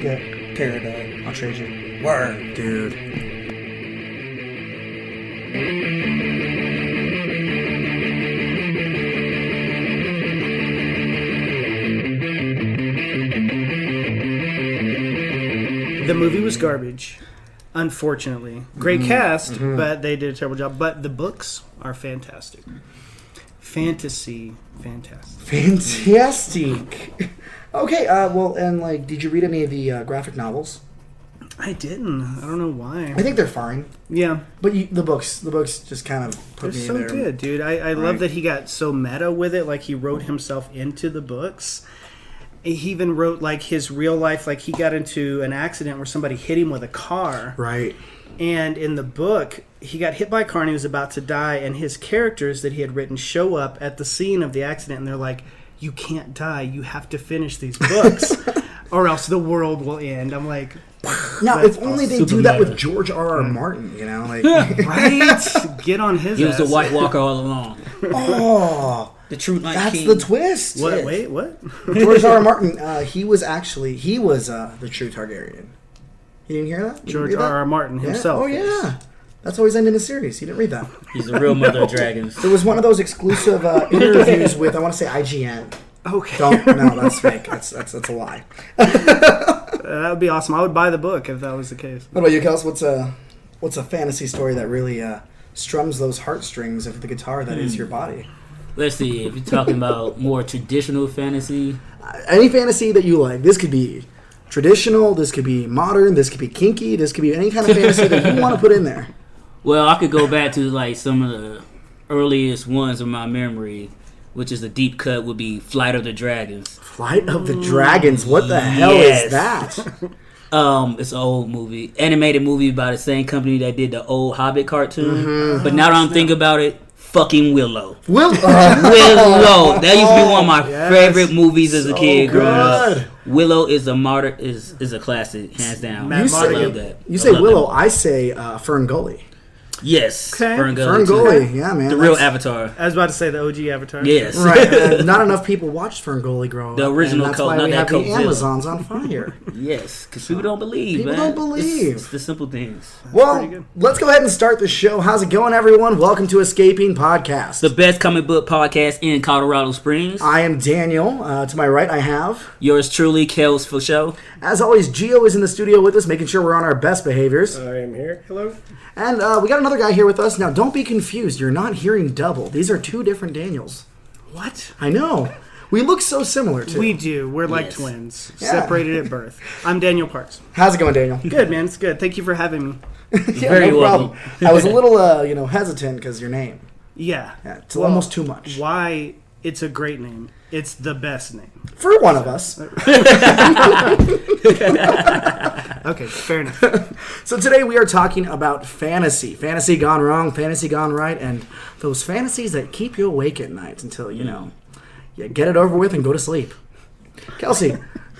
it. Tear it up. I'll trade you. Word, dude. The movie was garbage, unfortunately. Great cast, but they did a terrible job. But the books are fantastic. Fantastic. Okay, well, and like, did you read any of the graphic novels? I didn't. I don't know why. I think they're fine. Yeah. But the books just kind of put They're me so there. good, dude. I love that he got so meta with it. Like, he wrote himself into the books. He even wrote, like, his real life. Like, he got into an accident where somebody hit him with a car. Right. And in the book, he got hit by a car and he was about to die. And his characters that he had written show up at the scene of the accident. And they're like, you can't die. You have to finish these books. Or else the world will end. I'm like... Now, if only they do that with George R.R. Martin, you know? Like, right? Get on his He ass. was the White Walker all along. Oh... The True Night That's King. the twist. What? Yes. Wait, what? George R. R. Martin, he was the true Targaryen. You didn't hear that? George R. R. Martin himself. Oh, yeah. That's always ending the series. You didn't read that. He's the real mother of dragons. There was one of those exclusive interviews with, I want to say, IGN. Okay. No, that's fake. That's a lie. That would be awesome. I would buy the book if that was the case. What about you, Kels? What's a fantasy story that really strums those heartstrings of the guitar that is your body? Let's see, if you're talking about more traditional fantasy. Any fantasy that you like. This could be traditional, this could be modern, this could be kinky, this could be any kind of fantasy that you want to put in there. Well, I could go back to like some of the earliest ones of my memory, which is a deep cut, would be Flight of the Dragons. Flight of the Dragons, what the hell is that? It's an old movie. Animated movie by the same company that did the old Hobbit cartoon. But now that I'm thinking about it, fucking Willow. Willow. That used to be one of my favorite movies as a kid growing up. Willow is a classic, hands down. I love that. You say Willow, I say Ferngully. Yes. Okay. Ferngully, yeah, man. The real Avatar. I was about to say the OG Avatar. Yes. Right. Not enough people watched Ferngully growing up. The original and that's cult, why not we that have the Coltzilla. Amazons on fire. Yes, because people don't believe, People man. don't believe. It's the simple things. Well, let's go ahead and start the show. How's it going, everyone? Welcome to Escaping Podcast. The best comic book podcast in Colorado Springs. I am Daniel. To my right, I have... Yours truly, Kels for show. As always, Gio is in the studio with us, making sure we're on our best behaviors. I am here. Hello. And we got another guy here with us. Now, don't be confused. You're not hearing double. These are two different Daniels. What? I know. We look so similar, too. We do. We're like twins. Separated at birth. I'm Daniel Parks. How's it going, Daniel? Good, man. It's good. Thank you for having me. Yeah, Very no welcome. problem. I was a little, hesitant because your name. Yeah. It's almost too much. Why? It's a great name. It's the best name. For one of us. Okay, fair enough. So today we are talking about fantasy. Fantasy gone wrong, fantasy gone right, and those fantasies that keep you awake at night until, you get it over with and go to sleep. Kelsey,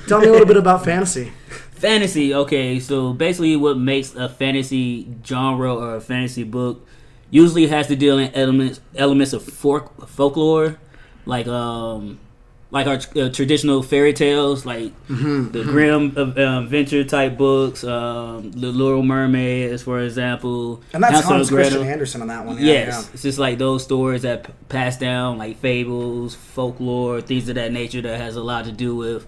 tell me a little bit about fantasy. Fantasy, okay, so basically what makes a fantasy genre or a fantasy book usually has to deal in elements of folklore, like our traditional fairy tales, like the Grimm Adventure type books, The Little Mermaid, for example. And that's Hansel Hans and Gretel. Christian Andersen on that one. Yes, it's just like those stories that pass down, like fables, folklore, things of that nature that has a lot to do with,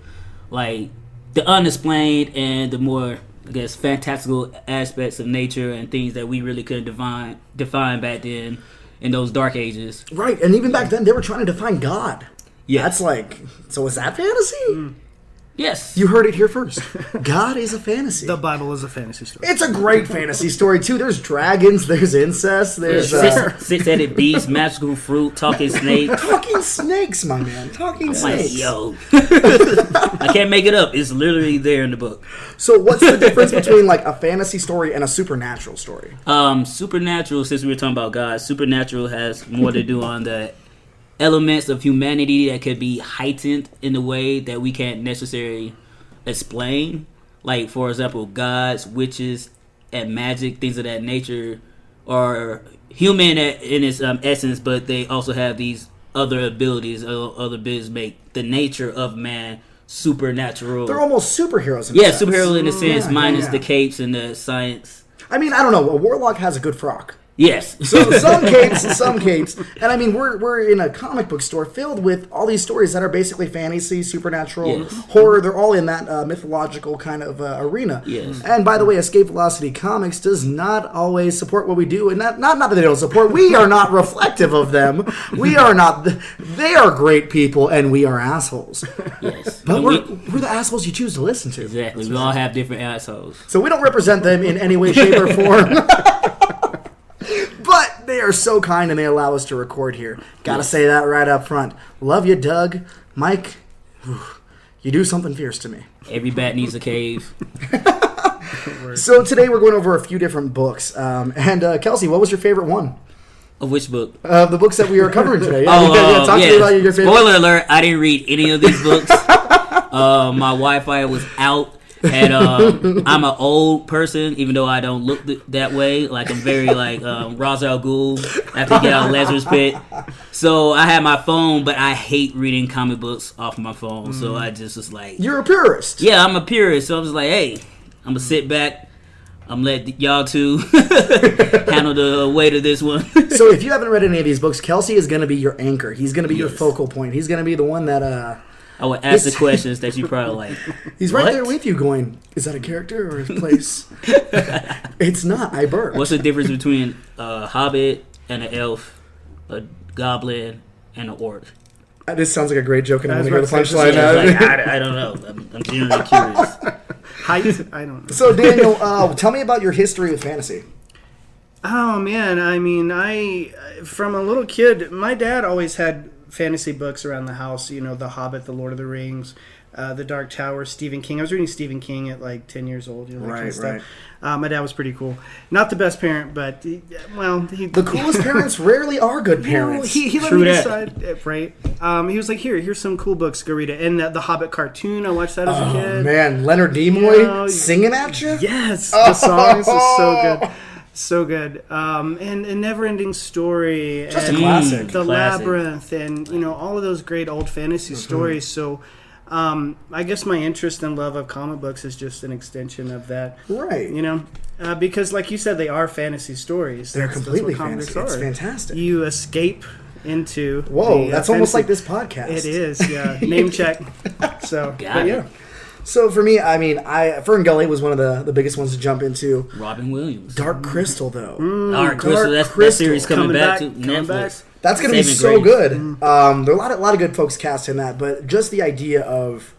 like, the unexplained and the more, I guess, fantastical aspects of nature and things that we really couldn't define back then in those dark ages. Right, and even back then they were trying to define God. Yeah. That's like, so is that fantasy? Yes. You heard it here first. God is a fantasy. The Bible is a fantasy story. It's a great fantasy story, too. There's dragons, there's incest, there's... Six-headed beast, magical fruit, talking snake. Talking snakes, my man. Talking snakes. Like, yo. I can't make it up. It's literally there in the book. So what's the difference between, like, a fantasy story and a supernatural story? Supernatural, since we were talking about God, supernatural has more to do on the elements of humanity that could be heightened in a way that we can't necessarily explain. Like, for example, gods, witches, and magic, things of that nature, are human in its essence, but they also have these other abilities, other abilities make the nature of man supernatural. They're almost superheroes. Yeah, superheroes in a sense, minus yeah. the capes and the science. I mean, I don't know. A warlock has a good frock. Yes. So some capes, and I mean we're in a comic book store filled with all these stories that are basically fantasy, supernatural, Yes. horror. They're all in that mythological kind of arena. Yes. And by the way, Escape Velocity Comics does not always support what we do, and not that they don't support. We are not reflective of them. We are not. They are great people, and we are assholes. Yes. But And we're the assholes you choose to listen to. exactly. We all have different assholes. So we don't represent them in any way, shape, or form. But they are so kind and they allow us to record here. Gotta say that right up front. Love you, Doug. Mike, you do something fierce to me. Every bat needs a cave. So today we're going over a few different books. And Kelsey, what was your favorite one? Of which book? The books that we are covering today. Talk to me about your favorite. Spoiler alert, I didn't read any of these books. My Wi-Fi was out. And I'm an old person, even though I don't look that way. Like, I'm very, like, Ra's al Ghul after you get out of Lazarus Pit. So, I had my phone, but I hate reading comic books off my phone. So, I just was like... You're a purist. Yeah, I'm a purist. So, I was like, hey, I'm going to sit back. I'm going to let y'all two handle the weight of this one. So, if you haven't read any of these books, Kelsey is going to be your anchor. He's going to be your Yes. focal point. He's going to be the one that... I would ask the questions that you probably like. He's right there with you going, is that a character or a place? It's not. I burped. What's the difference between a hobbit and an elf, a goblin and an orc? This sounds like a great joke, and I want to hear the about to say, punchline Yeah, now. it's like, I don't know. I'm genuinely curious. Height? I don't know. So, Daniel, tell me about your history with fantasy. Oh man, I mean, I from a little kid, my dad always had fantasy books around the house. You know, The Hobbit, The Lord of the Rings, The Dark Tower, Stephen King. I was reading Stephen King at like 10 years old. You know, that kind of stuff. My dad was pretty cool. Not the best parent, but the coolest parents rarely are good parents. He let True me that. decide, right? He was like, here's some cool books, go read it. And the Hobbit cartoon, I watched that as a Oh kid. man, Leonard Nimoy singing at you. Yes, the songs are so good. So good. And Never Ending Story. Just a and classic. The Classic. Labyrinth, and all of those great old fantasy stories. So I guess my interest and love of comic books is just an extension of that. Right. Because like you said, they are fantasy stories. They're completely what comics fantasy. It's are. fantastic. You escape into Whoa, the, that's almost fantasy. like this podcast. It is, yeah. Name check. So, Got it. Yeah. So for me, I mean, Fern Gully was one of the biggest ones to jump into. Robin Williams. Dark Crystal, though. Dark Crystal. That Crystal. series coming back to Coming Netflix. That's going to be Saving so grace. good. There are a lot of good folks cast in that, but just the idea of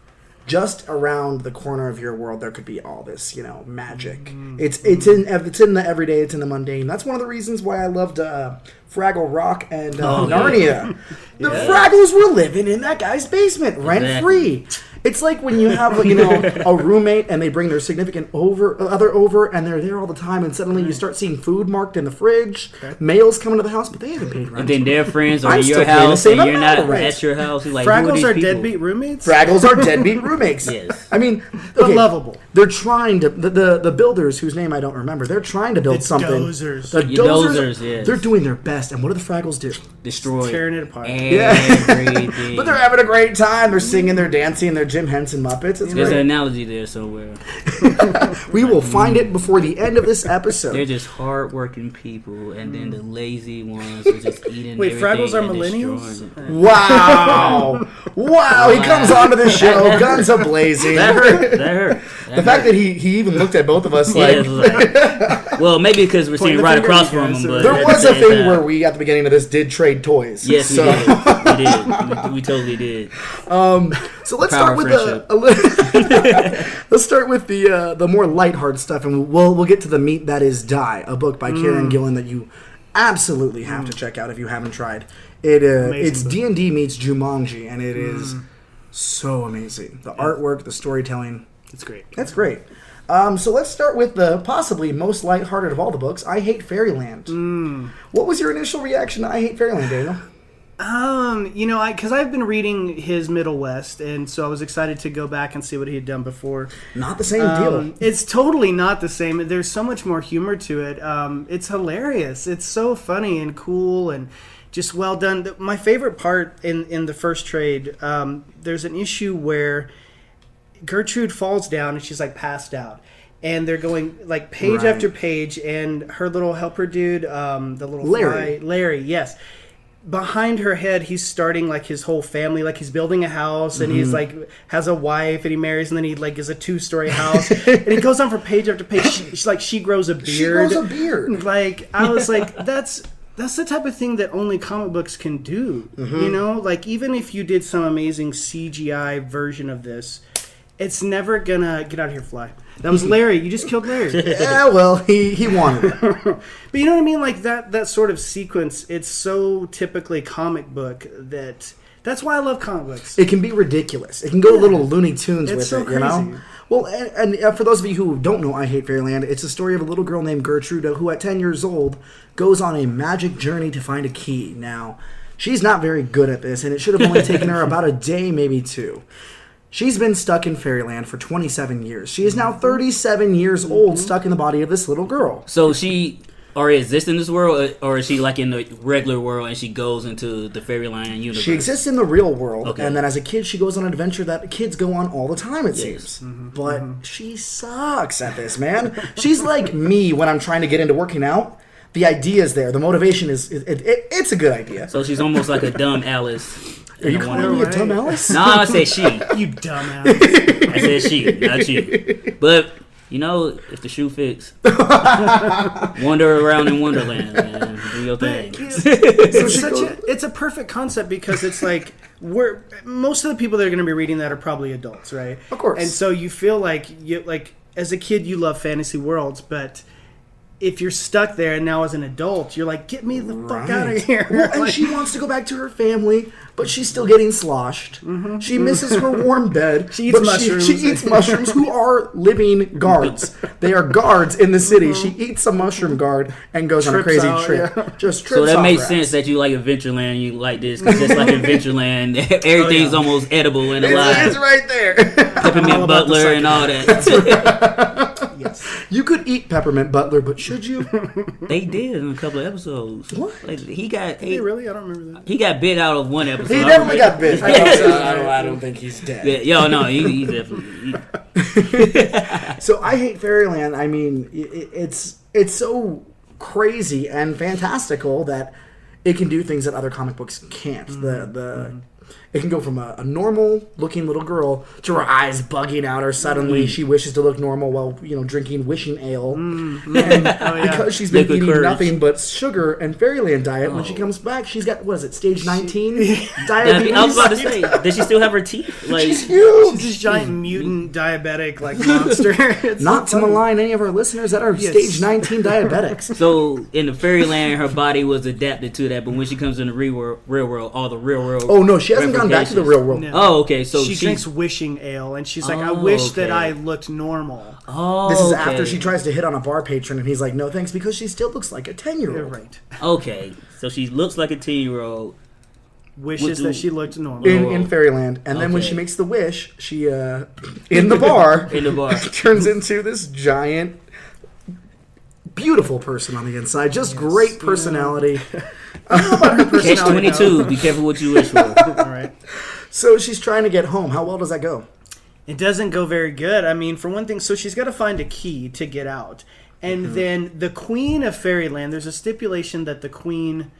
just around the corner of your world, there could be all this, magic. It's in the everyday, it's in the mundane. That's one of the reasons why I loved Fraggle Rock and Narnia. The Fraggles were living in that guy's basement, rent free. It's like when you have, a roommate and they bring their significant other over, and they're there all the time, and suddenly you start seeing food marked in the fridge. Mail's coming to the house, but they haven't paid rent. And then their friends are I'm at still your paying the house same and you're amount not of rent. at your house. You're like, who are Fraggles these are people? deadbeat roommates? Fraggles are deadbeat roommates. Yes. I mean, But okay, lovable. They're trying to the builders whose name I don't remember. They're trying to build something. dozers. The Your dozers. dozers, yes. They're doing their best, and what do the Fraggles do? Destroy Tearing it apart. everything. But they're having a great time. They're singing, they're dancing, they're Jim Henson Muppets. It's There's an great. analogy there somewhere. We will find it before the end of this episode. They're just hardworking people, and then the lazy ones are just eating. Wait, everything Fraggles are and millennials? destroying it. Wow! Wow! He comes onto the show, guns a blazing. That hurt. That hurt. The fact that he even looked at both of us Yeah, like. it was like- well, maybe because we're Point sitting the right finger across at you from guys. them. But There at was the a same thing time- where we, at the beginning of this, did trade toys. Yes, we so. did. We did. We totally did. So let's Power start with friendship. let's start with the more lighthearted stuff, and we'll get to the meat that is Die, a book by Karen Gillan that you absolutely have to check out if you haven't tried. It's book. D&D meets Jumanji, and it is so amazing. The artwork, the storytelling, It's great. that's great. So let's start with the possibly most lighthearted of all the books, I Hate Fairyland. What was your initial reaction to I Hate Fairyland, Daniel? Because I've been reading his Middle West, and so I was excited to go back and see what he had done before. Not the same deal. It's totally not the same. There's so much more humor to it. It's hilarious. It's so funny and cool and just well done. My favorite part in the first trade, there's an issue where Gertrude falls down and she's like passed out. And they're going like page after page, and her little helper dude, the little Larry, yes. Behind her head, he's starting like his whole family, like he's building a house, and he's like has a wife, and he marries, and then he like is a 2-story house, and it goes on for page after page. She grows a beard. She grows a beard. Like I was like, that's the type of thing that only comic books can do. You know, like even if you did some amazing CGI version of this, it's never gonna get out of here, fly. That was Larry. You just killed Larry. Yeah, well, he wanted it. But you know what I mean? Like that sort of sequence, it's so typically comic book that's why I love comic books. It can be ridiculous. It can go a little Looney Tunes with so it, you know? Well, and for those of you who don't know I Hate Fairyland, it's a story of a little girl named Gertrude who at 10 years old goes on a magic journey to find a key. Now, she's not very good at this, and it should have only taken her about a day, maybe 2. She's been stuck in Fairyland for 27 years. She is now 37 years old, stuck in the body of this little girl. So she already exists in this world, or is she like in the regular world and she goes into the Fairyland universe? She exists in the real world, okay. And then as a kid, she goes on an adventure that kids go on all the time, it seems. But she sucks at this, man. She's like me when I'm trying to get into working out. The idea is there. The motivation it's a good idea. So she's almost like a dumb Alice. Are you calling me a dumb Alice? No, I said she. You dumbass. I said she, not you. But, you know, if the shoe fits, wander around in Wonderland, man. Do your thing. It's a perfect concept because it's like most of the people that are going to be reading that are probably adults, right? Of course. And so you feel like as a kid you love fantasy worlds, but if you're stuck there and now as an adult, you're like, get me the fuck out of here. Well, and she wants to go back to her family, but she's still getting sloshed. She misses her warm bed. She eats mushrooms. She eats mushrooms, who are living guards. They are guards in the city. She eats a mushroom guard and goes on a crazy trip. Yeah. Just trips So that off makes her sense ass. that you like Adventureland and you like this, because just like Adventureland, everything's almost edible and alive. It's right there. Peppermint Butler and all that. Yes. You could eat Peppermint Butler, but should you? They did in a couple of episodes. What? Like, he got Really? I don't remember that. he got bit out of one episode. He definitely got bit. I don't think he's dead. Yeah, no, he definitely. So I Hate Fairyland. I mean, it's so crazy and fantastical that it can do things that other comic books can't. It can go from a normal looking little girl to her eyes bugging out, or suddenly she wishes to look normal while drinking wishing ale, and because she's been Liquid eating courage. nothing but sugar and Fairyland diet. When she comes back, she's got stage 19 diabetes. I was about to say, does she still have her teeth? Like, She's huge. She's this giant mutant diabetic monster. It's Not so to funny. malign any of our listeners that are Yes. stage 19 diabetics. so in the Fairyland, her body was adapted to that, but when she comes in the real world, all the real world. Oh no, she hasn't gone back to the real world. No. Oh, okay. So she drinks wishing ale, and she's like, I Oh, wish that okay. I looked normal. Oh, This is okay. after she tries to hit on a bar patron, and he's like, "No thanks," because she still looks like a 10-year-old. Right. Okay, so she looks like a 10-year-old. Wishes Would that you- she looked normal. In Fairyland, and then when Okay. she makes the wish, she in the bar In the bar. turns into this giant, beautiful person on the inside. Just great personality. Catch 22. Be careful what you wish for. All right. So she's trying to get home. How well does that go? It doesn't go very good. I mean, for one thing, so she's got to find a key to get out. And then the Queen of Fairyland, there's a stipulation that the Queen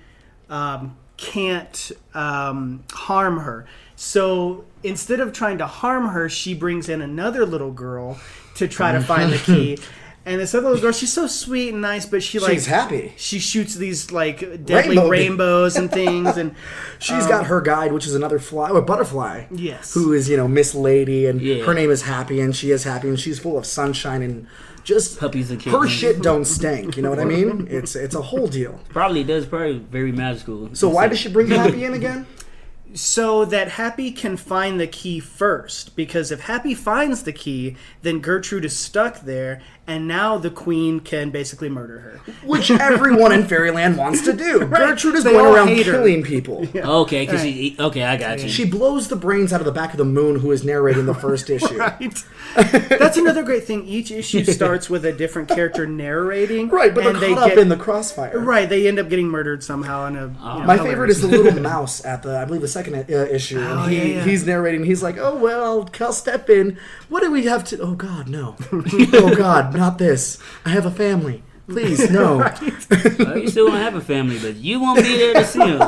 can't harm her. So instead of trying to harm her, she brings in another little girl to try to find the key. And this other little girl, she's so sweet and nice, but She's happy. She shoots these like deadly rainbows and things, and She's got her guide, which is another butterfly. Yes. Who is, Miss Lady, and Yeah. her name is Happy, and she is happy, and she's full of sunshine, and just Puppies and her kittens. shit don't stink. You know what I mean? It's a whole deal. Probably very magical. So why does she bring Happy in again? so that Happy can find the key first, because if Happy finds the key, then Gertrude is stuck there, and now the queen can basically murder her. Which everyone in Fairyland wants to do. Gertrude is They going all around hate her. killing people. Okay, because I got you. She blows the brains out of the back of the moon who is narrating the first issue. Right. That's another great thing. Each issue starts with a different character narrating. Right, but and they're caught up in the crossfire. Right, they end up getting murdered somehow. In a My favorite is the little mouse at I believe the second second issue, and he's narrating. He's like, "Oh well, I'll step in. What do we have to? Oh God, no! Oh God, not this. I have a family. Please, no." Well, you still want to have a family, but you won't be there to see him.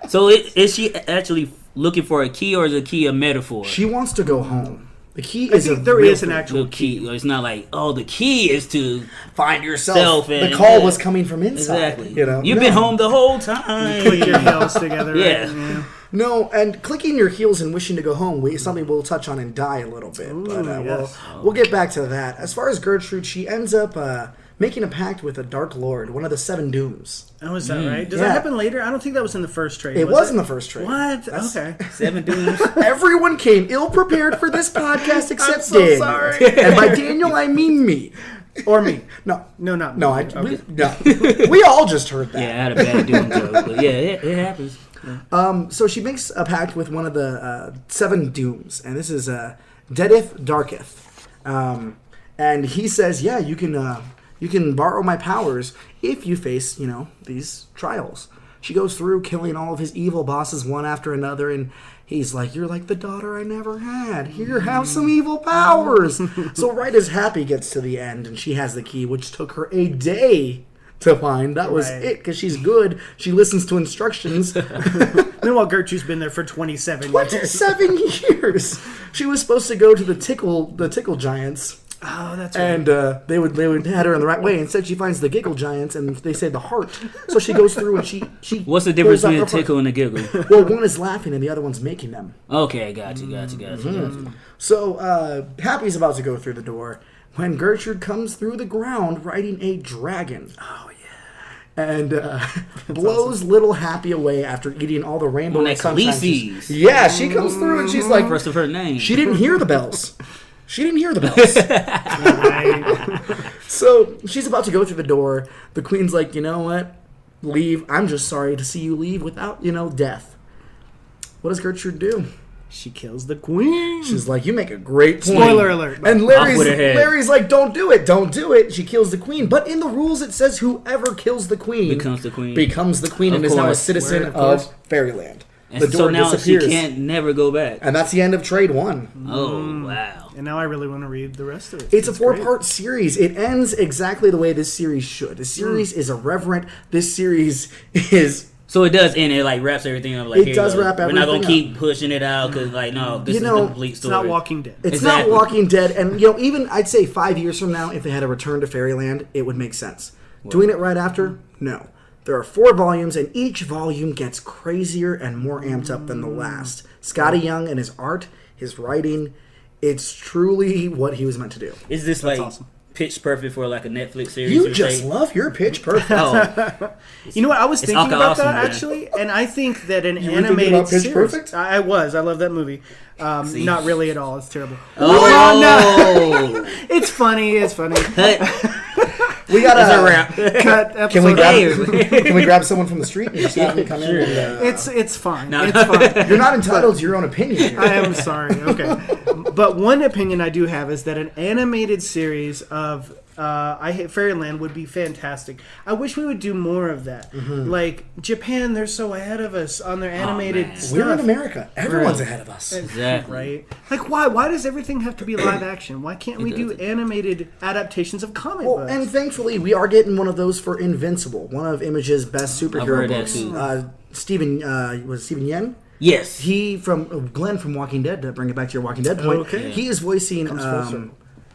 So is she actually looking for a key, or is a key a metaphor? She wants to go home. The key I is think there is an actual key. It's not like, oh, the key is to find yourself. And, the call was coming from inside. Exactly. You know, you've been home the whole time. Click your heels together. Yeah. Right? Yeah. No, and clicking your heels and wishing to go home is something we'll touch on and die a little bit. Ooh, but yes. we'll get back to that. As far as Gertrude, she ends up making a pact with a Dark Lord, one of the Seven Dooms. Oh, is that right? Does Yeah. that happen later? I don't think that was in the first trade. It was in the first trade. What? Okay. 7 dudes. Everyone came ill-prepared for this podcast except I'm so Daniel. sorry. And by Daniel, I mean me. Or me. No. No, not me. No, Okay. we all just heard that. Yeah, I had a bad doom joke, but yeah, it happens. So she makes a pact with one of the Seven Dooms, and this is Deadith Darketh. And he says, yeah, you can borrow my powers if you face, these trials. She goes through killing all of his evil bosses one after another, and he's like, you're like the daughter I never had. Here, have some evil powers. So right as Happy gets to the end, and she has the key, which took her a day to find. That was it, because she's good. She listens to instructions. Meanwhile, Gertrude's been there for 27 years. 27 years. She was supposed to go to the tickle giants. Oh, that's right. And they would head her in the right way. Instead, she finds the giggle giants, and they say the heart. So she goes through and she. What's the difference pulls out between a her tickle and a giggle? Well, one is laughing and the other one's making them. Okay, got you. So Happy's about to go through the door when Gertrude comes through the ground riding a dragon. Oh, yeah. And blows little Happy away after eating all the rainbow and sunshine. Khaleesi's. Yeah, she comes through and she's like, First of her name. she didn't hear the bells. She didn't hear the bells. So she's about to go through the door. The queen's like, you know what? Leave. I'm just sorry to see you leave without, death. What does Gertrude do? She kills the queen. She's like, you make a great point. Spoiler alert. And Off with her head. Larry's like, don't do it. She kills the queen. But in the rules, it says whoever kills the queen becomes the queen. And Of is now a course. citizen Word, of of Fairyland. And The so door now disappears. she can't never go back. And that's the end of Trade 1. Oh, wow. And now I really want to read the rest of it. It's a great. 4-part series. It ends exactly the way this series should. This series is irreverent. This series is... So it does end. It like wraps everything up. Like, It here does you go. wrap We're not everything gonna keep pushing it out because like no, this is the complete It's story. not Walking Dead. It's Exactly. not Walking Dead. And, even I'd say 5 years from now, if they had a return to Fairyland, it would make sense. Doing it right after? No. There are 4 volumes, and each volume gets crazier and more amped up than the last. Scotty Young and his art, his writing, it's truly what he was meant to do. Is this like awesome. pitch perfect for like a Netflix series? You or just say? love your pitch perfect. Oh, You know what? I was thinking awesome, about that man. actually, and I think that an were thinking animated about Pitch series. Perfect? I was. I love that movie. See? Not really at all. It's terrible. oh, It's funny. It's funny. We got That's a wrap. Cut Can we episode. grab? Can we grab someone from the street and just have them come in? And, It's fine. No. It's fine. you're not entitled to your own opinion here. I am sorry. Okay, but one opinion I do have is that an animated series of I Hate Fairyland would be fantastic. I wish we would do more of that. Mm-hmm. Like Japan, they're so ahead of us on their animated man. stuff. We're in America. Everyone's Right. ahead of us. Exactly. Right? Like why? Why does everything have to be live action? Why can't we do doesn't. animated adaptations of comic Well, books? and thankfully, we are getting one of those for Invincible, one of Image's best I've superhero heard that books. too. Stephen Yen? Yes. He from Glenn from Walking Dead. To bring it back to your Walking Dead point, Okay. he is voicing full circle.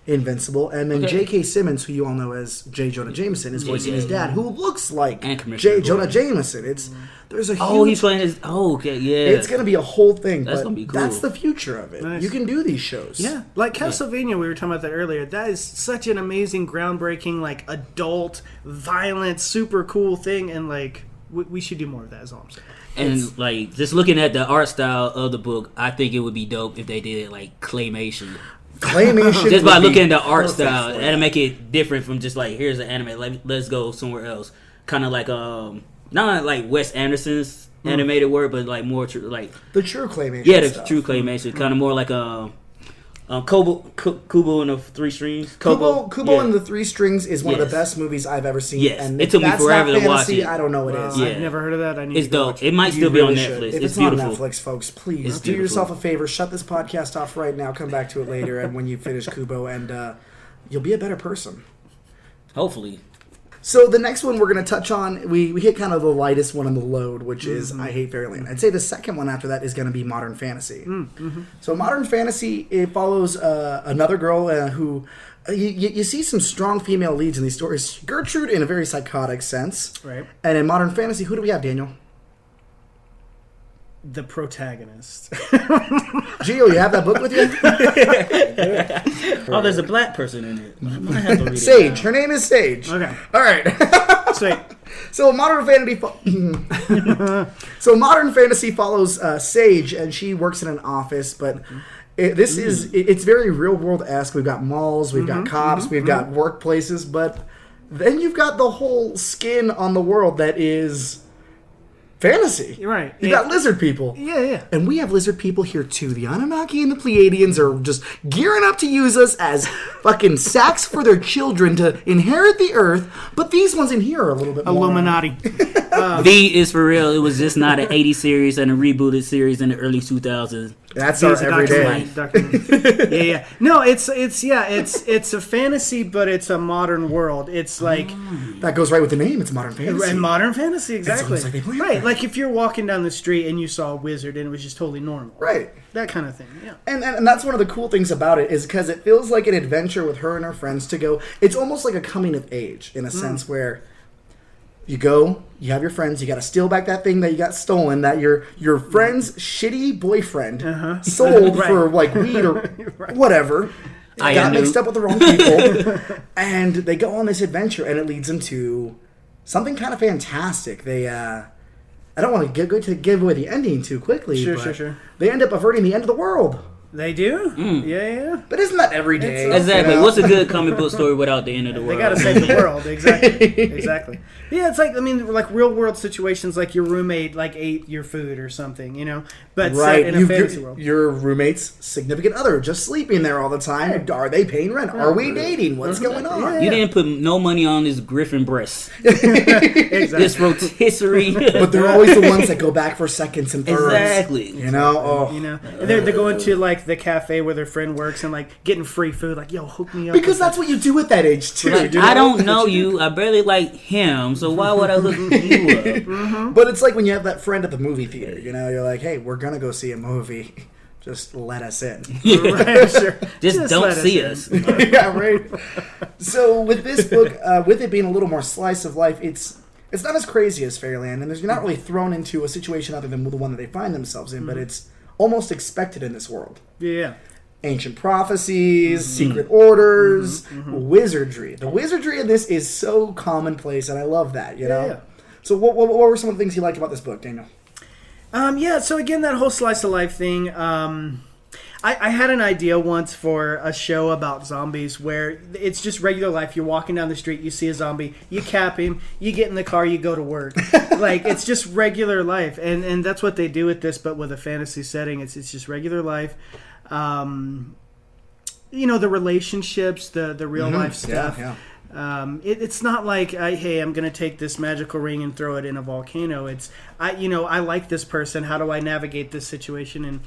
Invincible, and then Okay. J.K. Simmons, who you all know as J. Jonah Jameson, is voicing his dad, who looks like And Commissioner J. Jonah Gordon. Jameson. There's a huge. Oh, he's playing his. Oh, okay, yeah. It's going to be a whole thing. That's but gonna be cool. That's the future of it. Nice. You can do these shows. Yeah, like Castlevania, we were talking about that earlier. That is such an amazing, groundbreaking, like adult, violent, super cool thing, and like we should do more of that. Is all I'm saying. And like just looking at the art style of the book, I think it would be dope if they did it like claymation. Claymation. Just by would be looking at the art perfect style, for it. that'll make it different from just like here's the anime. Like let's go somewhere else. Kind of like not like Wes Anderson's animated work, but like more like The true claymation. yeah, the stuff. true claymation. Kind of more like Kubo and the Three Strings. Kubo Yeah. and the Three Strings is one of Yes. the best movies I've ever seen. Yes. And It took me that's forever not to watch fantasy, it. I don't know what it is. Yeah. I've never heard of that. I need It's to go dope. watch It might You still be on really should. Netflix. If It's it's not on beautiful. Netflix, folks, please It's do beautiful. yourself a favor. Shut this podcast off right now. Come back to it later, and when you finish Kubo, and you'll be a better person. Hopefully. So the next one we're going to touch on, we hit kind of the lightest one on the load, which is I Hate Fairyland. I'd say the second one after that is going to be Modern Fantasy. So Modern Fantasy, it follows another girl who... You see some strong female leads in these stories. Gertrude in a very psychotic sense. Right. And in Modern Fantasy, who do we have, Daniel? The protagonist. Gio, you have that book with you? Oh, there's a black person in it. I might have to read it Sage. now. Her name is Sage. Okay. All right. Sweet. So Modern Fantasy follows Sage, and she works in an office, but it's very real world esque. We've got malls, we've got cops, we've got workplaces, but then you've got the whole skin on the world that is fantasy. You're right. You got lizard people. Yeah. And we have lizard people here too. The Anunnaki and the Pleiadians are just gearing up to use us as fucking sacks for their children to inherit the earth. But these ones in here are a little bit more... Illuminati. V is for real. It was just not an 80 series and a rebooted series in the early 2000s. That's our everyday. Yeah. No, it's a fantasy, but it's a modern world. It's like That goes right with the name. It's modern fantasy. and modern fantasy, exactly. almost like they planned Right, that. like if you're walking down the street and you saw a wizard and it was just totally normal. Right. That kind of thing. Yeah. And that's one of the cool things about it is because it feels like an adventure with her and her friends to go. It's almost like a coming of age in a sense where you go, you have your friends, you got to steal back that thing that you got stolen, that your friend's shitty boyfriend sold Right. for like weed or whatever. I Got knew. mixed up with the wrong people, and they go on this adventure, and it leads them to something kind of fantastic. They, I don't want to give away the ending too quickly. Sure. They end up averting the end of the world. They do? Yeah. But isn't that every day? Exactly. you know? What's a good comic book story without the end of the world? They gotta save the world. Exactly. Yeah, it's like, I mean, like real world situations, like your roommate like ate your food or something, you know, but Right, set in a fantasy world. your roommate's significant other just sleeping there all the time. Are they paying rent? Are we dating? What's going on? You didn't put no money on this griffin breast. Exactly. This rotisserie. But they're always the ones that go back for seconds and thirds. Exactly. You know? Oh. You know, and they're going to like the cafe where their friend works and like getting free food. Like, yo, hook me up. Because with that's what you do at that age too. Like, you I know? don't know you. I barely like him. So why would I hook you up? But it's like when you have that friend at the movie theater. You know, you're like, hey, we're gonna go see a movie. Just let us in. Right, sure. Just don't let see in. us. Yeah, right. So with this book, with it being a little more slice of life, it's not as crazy as Fairyland, and you're not really thrown into a situation other than the one that they find themselves in, but it's almost expected in this world. Yeah. Ancient prophecies, secret orders, wizardry. The wizardry in this is so commonplace, and I love that, you know? Yeah. So what were some of the things you liked about this book, Daniel? Yeah, so again, that whole slice of life thing. I had an idea once for a show about zombies where it's just regular life. You're walking down the street, you see a zombie, you cap him, you get in the car, you go to work. Like, it's just regular life. And that's what they do with this, but with a fantasy setting. It's just regular life. You know, the relationships, the real life stuff. Yeah. It's not like, hey, I'm going to take this magical ring and throw it in a volcano. It's, I like this person. How do I navigate this situation? And,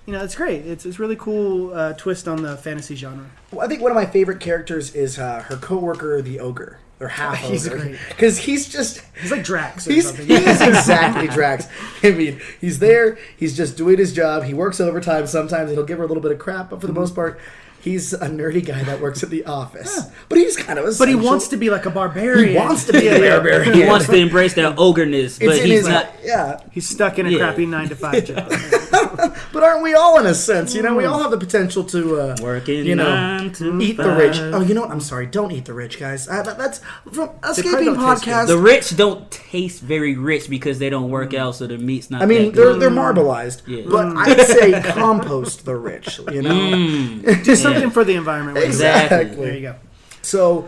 it's great. It's really cool twist on the fantasy genre. Well, I think one of my favorite characters is her coworker, the ogre. Or half ogre. He's great. Because he's like Drax or he's something. exactly Drax. I mean, he's there. He's just doing his job. He works overtime sometimes. And he'll give her a little bit of crap, but for the most part, he's a nerdy guy that works at the office. Yeah. But he's kind of But he wants to be like a barbarian. He wants to be a barbarian. He wants to embrace that ogreness, but he's not. Yeah. He's stuck in a crappy 9-to-5 job. But aren't we all in a sense? We all have the potential to Working eat 9 to the 5. rich. Oh, you know what? I'm sorry. Don't eat the rich, guys. That's from Escaping don't taste Podcast. The rich don't taste very rich because they don't work out, so the meat's not. I mean, that they're good. marbleized, Yeah. but I'd say compost the rich. Do something for the environment. Exactly. There you go. So,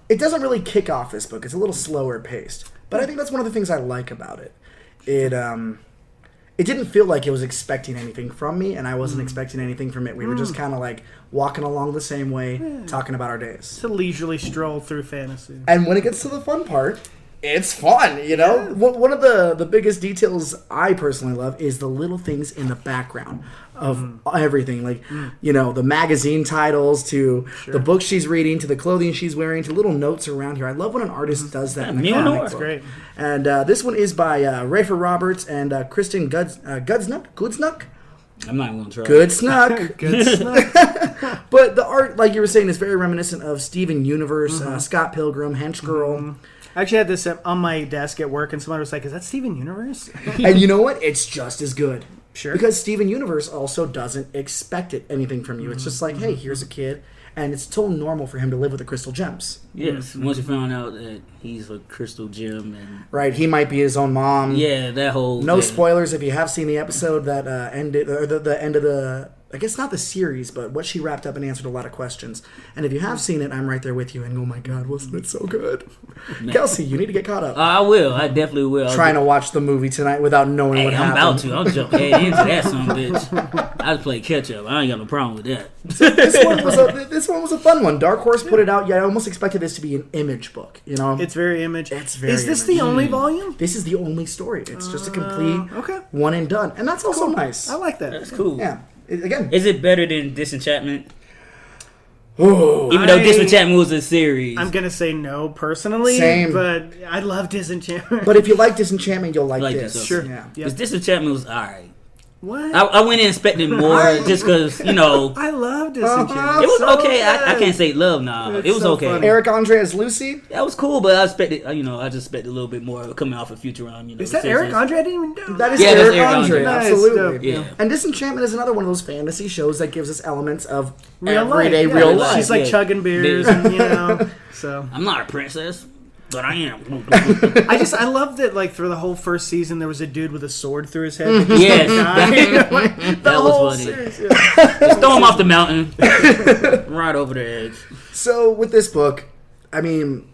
it doesn't really kick off this book. It's a little slower paced, but I think that's one of the things I like about it. It it didn't feel like it was expecting anything from me, and I wasn't expecting anything from it. We were just kind of like walking along the same way, talking about our days. It's a leisurely stroll through fantasy. And when it gets to the fun part, it's fun, you know? One of the biggest details I personally love is the little things in the background of everything. Like, you know, the magazine titles to the books she's reading to the clothing she's wearing to little notes around here. I love when an artist does that in a comic book. That's great. And this one is by Rafer Roberts and Kristen Goodsnuck. I'm not even going to try. Good snuck. Good stuff. But the art, like you were saying, is very reminiscent of Steven Universe, Scott Pilgrim, Hench Girl. I actually had this on my desk at work, and somebody was like, "Is that Steven Universe?" And you know what? It's just as good. Sure. Because Steven Universe also doesn't expect anything from you. It's just like, hey, here's a kid, and it's totally normal for him to live with the crystal gems. Yes, once you found out that he's a crystal gem and Right, he might be his own mom. that whole No spoilers if you have seen the episode that ended, or the end of the, I guess not the series, but what she wrapped up and answered a lot of questions. And if you have seen it, I'm right there with you. And oh my God, wasn't it so good? Kelsey, you need to get caught up. I will. I definitely will. Trying to watch the movie tonight without knowing what I'm happened. about to. I'll jump head into that son of a bitch. I just play catch up. I ain't got no problem with that. This one was a fun one. Dark Horse put it out. Yeah, I almost expected this to be an Image book. You know, It's very Image. It's very Is this Image. the only volume? This is the only story. It's just a complete Okay. one and done, and that's also nice. I like that. That's cool. Yeah. Again, Is it better than Disenchantment? oh, Even though Disenchantment was a series. I'm gonna say no personally, Same. but I love Disenchantment. but if you like Disenchantment, you'll like Like this. this, sure. Yeah. Yep. Because Disenchantment was alright. What? I went in expecting more just because, I love Disenchantment. it was So okay. I good. can't say love now. It's It was so okay. funny. Eric Andre as Lucy. That was cool, but I expected, I just expected a little bit more coming off of Futurama. Is that Eric Andre? I didn't even know. That is Yeah, that's Eric Eric Andre. Andre. Nice, Absolutely. dope. Yeah. And Disenchantment is another one of those fantasy shows that gives us elements of Real life. everyday Yeah, real life. She's like yeah. chugging beers, Yeah. and so. I'm not a princess, but I am. I love that, like, through the whole first season, there was a dude with a sword through his head. That just Yes. didn't die. The That was whole funny. series, yeah. Just throw him off the mountain. Right over the edge. So with this book, I mean,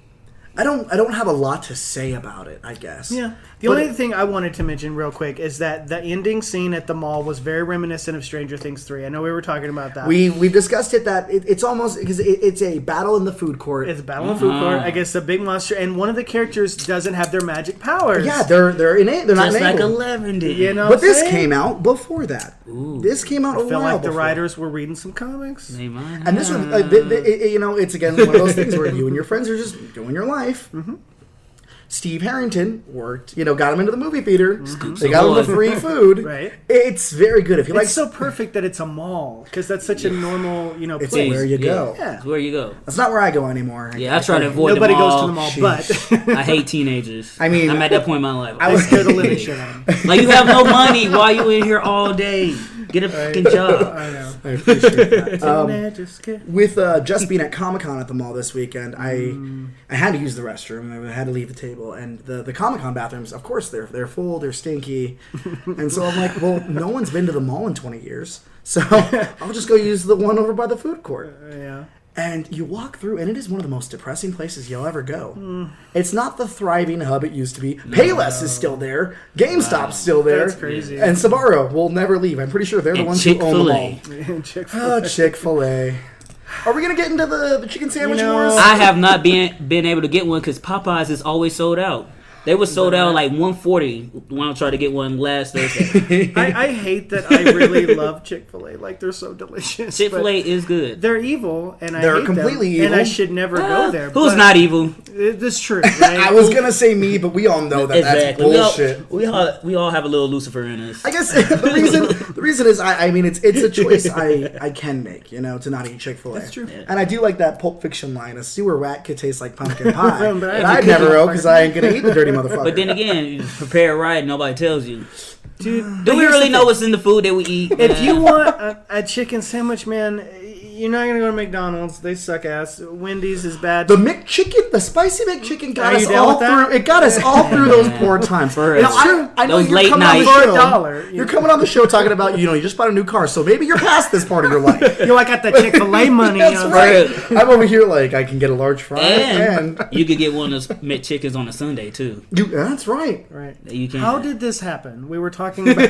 I don't have a lot to say about it, I guess. Yeah. The But only thing I wanted to mention real quick is that the ending scene at the mall was very reminiscent of Stranger Things 3. I know we were talking about that. We've discussed it that it's almost because it's a battle in the food court. It's a battle in food court against a big monster, and one of the characters doesn't have their magic powers. Yeah, they're in it. They're not Just like enabled. 11 did. You know But what I'm this saying? came out before that. Ooh. This came out a I feel while like the before. writers were reading some comics. They might And this one, it's again one of those things where you and your friends are just doing your life. Mm-hmm. Steve Harrington worked, got him into the movie theater. Scoops They got him the aboard. free food. Right. It's very good. If you like, It's so perfect that it's a mall because that's such a normal, it's place. where you go. Yeah. It's where you go. That's not where I go anymore. Yeah, I try to avoid Nobody the goes mall. to the mall, Sheesh. but I hate teenagers. I mean, I'm at that point in my life. I I was scare the living shit out of them. Like, you have no money. Why you in here all day? Get a fucking job. I know. I appreciate that. Nah, just scared. With just being at Comic-Con at the mall this weekend, I had to use the restroom. I had to leave the table, and the Comic-Con bathrooms, of course, they're full, they're stinky, and so I'm like, well, no one's been to the mall in 20 years, so I'll just go use the one over by the food court. Yeah. And you walk through, and it is one of the most depressing places you'll ever go. It's not the thriving hub it used to be. Payless is still there. GameStop's still there. That's crazy. And Sbarro will never leave. I'm pretty sure they're the And ones who own the mall. Chick-fil-A. Chick-fil-A. Oh, Chick-fil-A. Are we going to get into the chicken sandwich wars? I have not been able to get one because Popeyes is always sold out. They were sold out like $140 when I tried to get one last Thursday. I hate that I really love Chick-fil-A. Like, they're so delicious. Chick-fil-A but is good. they're evil, and I They're hate completely them, and I evil. should never go there. Who's but not evil? That's true. Right? I was going to say me, but we all know that that's bullshit. We all have a little Lucifer in us. I guess the reason is I mean it's a choice I can make, to not eat Chick-fil-A. That's true. Yeah. And I do like that Pulp Fiction line: a sewer rat could taste like pumpkin pie. But But I'd never know because I ain't gonna eat the dirty motherfucker. But then again, you prepare it right, nobody tells you. Dude, Do we really know what's in the food that we eat? if you want a chicken sandwich, man, You're not gonna go to McDonald's. They suck ass. Wendy's is bad. The McChicken, the spicy McChicken got Are us you down all with that? through. It got us all through those poor times. For Now, real. I know Those you're late coming on the nights. show. For $1. You're coming on the show talking about you just bought a new car, so maybe you're past this part of your life. I got that Chick-fil-A money. That's on right. I'm over here like I can get a large fry, And you could get one of those McChickens on a Sunday too. That's right. Right. You can. How did this happen? We were talking about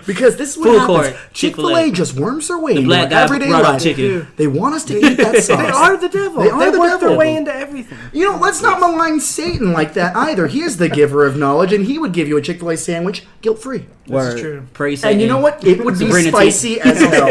Because this is what Food happens. court, Chick-fil-A Chick-fil-A. just worms their way The into black our guy everyday brought up life. chicken. They want us to eat that sauce. they are the devil. They are the work their devil. way into everything. Let's not malign Satan like that either. He is the giver of knowledge, and he would give you a Chick-fil-A sandwich guilt-free. Word. is true. Praise And you know what? It would be Sabrina spicy as hell.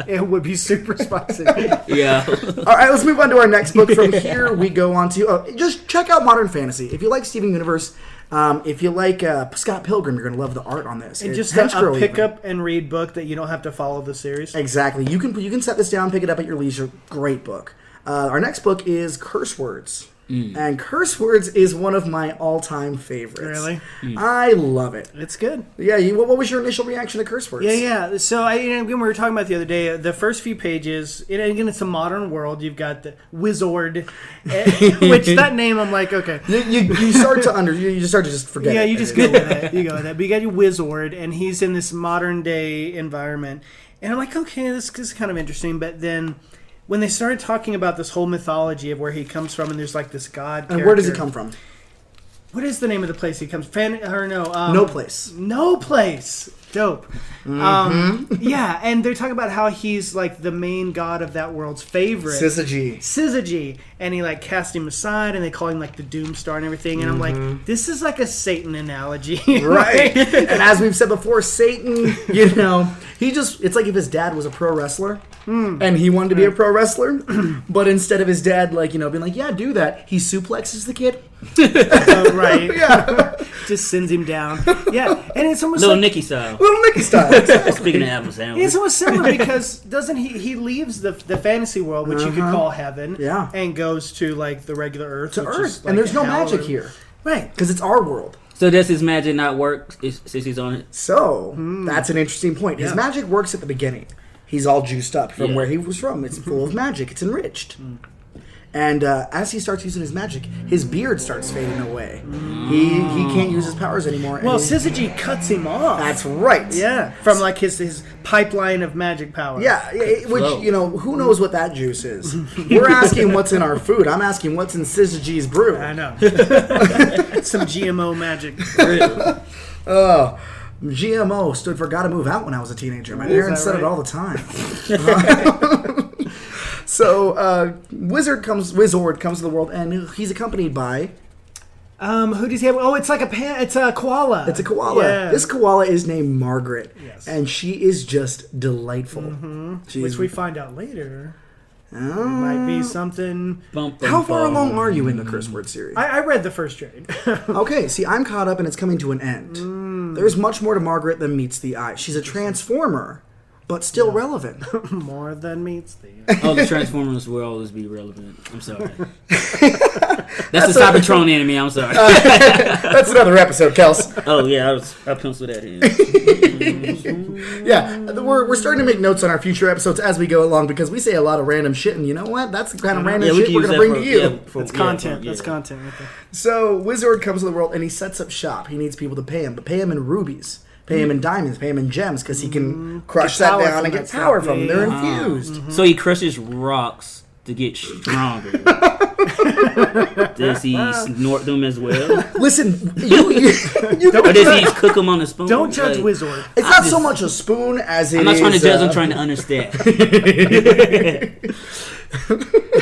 It would be super spicy. Yeah. All right, let's move on to our next book. From here, we go on to just check out Modern Fantasy. If you like Steven Universe, if you like Scott Pilgrim, you're going to love the art on this. And It's just Hench a Girl pick even. up and read book that you don't have to follow the series. Exactly. You can set this down, pick it up at your leisure. Great book. Our next book is Curse Words. And Curse Words is one of my all-time favorites. Really? I love it. It's good. Yeah, what was your initial reaction to Curse Words? Yeah. So again, we were talking about the other day. The first few pages, and again, it's a modern world. You've got the Wizard, which that name, I'm like, okay. You start to you start to just forget. Yeah, it. you just go with it. You go with it. But you got your Wizard, and he's in this modern day environment, and I'm like, okay, this is kind of interesting. But then when they started talking about this whole mythology of where he comes from, and there's like this god. And where does he come from? What is the name of the place he comes? No Place. No Place. Dope. Yeah, and they're talking about how he's like the main god of that world's favorite. Syzygy. And he like cast him aside, and they call him like the Doom Star and everything. And I'm like, this is like a Satan analogy. Right. And as we've said before, Satan, it's like if his dad was a pro wrestler and he wanted to be a pro wrestler, but instead of his dad being like, yeah, do that, he suplexes the kid. Right. Yeah. Just sends him down. Yeah. And it's almost Little like, Nicky style. Little Nicky style. Speaking of Adam Sandler. it's almost similar because doesn't he leaves the fantasy world, which you could call heaven, Yeah. and goes to like the regular Earth. To which Earth. is, like, And there's no hell magic or- here. Right. Because it's our world. So does his magic not work since he's on it? So, that's an interesting point. His Yeah. magic works at the beginning. He's all juiced up from Yeah. where he was from. It's full of magic. It's enriched. And as he starts using his magic, his beard starts fading away. He can't use his powers anymore. Well, and Syzygy cuts him off. that's right. Yeah, from like his pipeline of magic power. Yeah, which, Flow. who knows what that juice is? We're asking what's in our food. I'm asking what's in Syzygy's brew. I know. Some GMO magic. GMO stood for gotta move out when I was a teenager. My Is parents that said it right? all the time. So, Wizard comes to the world, and he's accompanied by... Who does he have? Oh, it's like it's a koala. It's a koala. Yeah. This koala is named Margaret, Yes. and she is just delightful. Which we find out later might be something. How far along are you in the Curse Word series? I read the first trade. Okay, see, I'm caught up, and it's coming to an end. There's much more to Margaret than meets the eye. She's a transformer, but still relevant. More than meets the. Oh, the Transformers will always be relevant. I'm sorry. That's the Cybertron enemy. I'm sorry. That's another episode, Kels. Oh yeah, I penciled that in. Yeah, we're starting to make notes on our future episodes as we go along because we say a lot of random shit, and you know what? That's the kind of random shit we're going to bring to you. That's content. That's content right there. So, Wizard comes to the world, and he sets up shop. He needs people to pay him, but pay him in rubies. Pay him in diamonds, pay him in gems, because he can crush Get that power down from and that get stuff. power from them. Yeah, They're yeah. infused. So he crushes rocks to get stronger. Does he snort them as well? Listen, you Or does he cook them on a spoon? Don't judge Like, Wizard. it's not so much a spoon as it is... I'm not trying to judge. I'm trying to understand.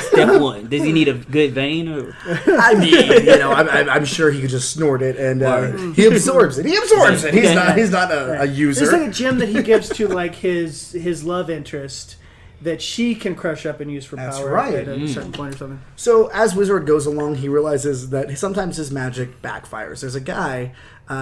Step one: does he need a good vein? Or I mean, I'm sure he could just snort it, and he absorbs it. He's not a user. There's like a gem that he gives to like his love interest that she can crush up and use for That's power right. at a certain point or something. So as Wizard goes along, he realizes that sometimes his magic backfires. There's a guy,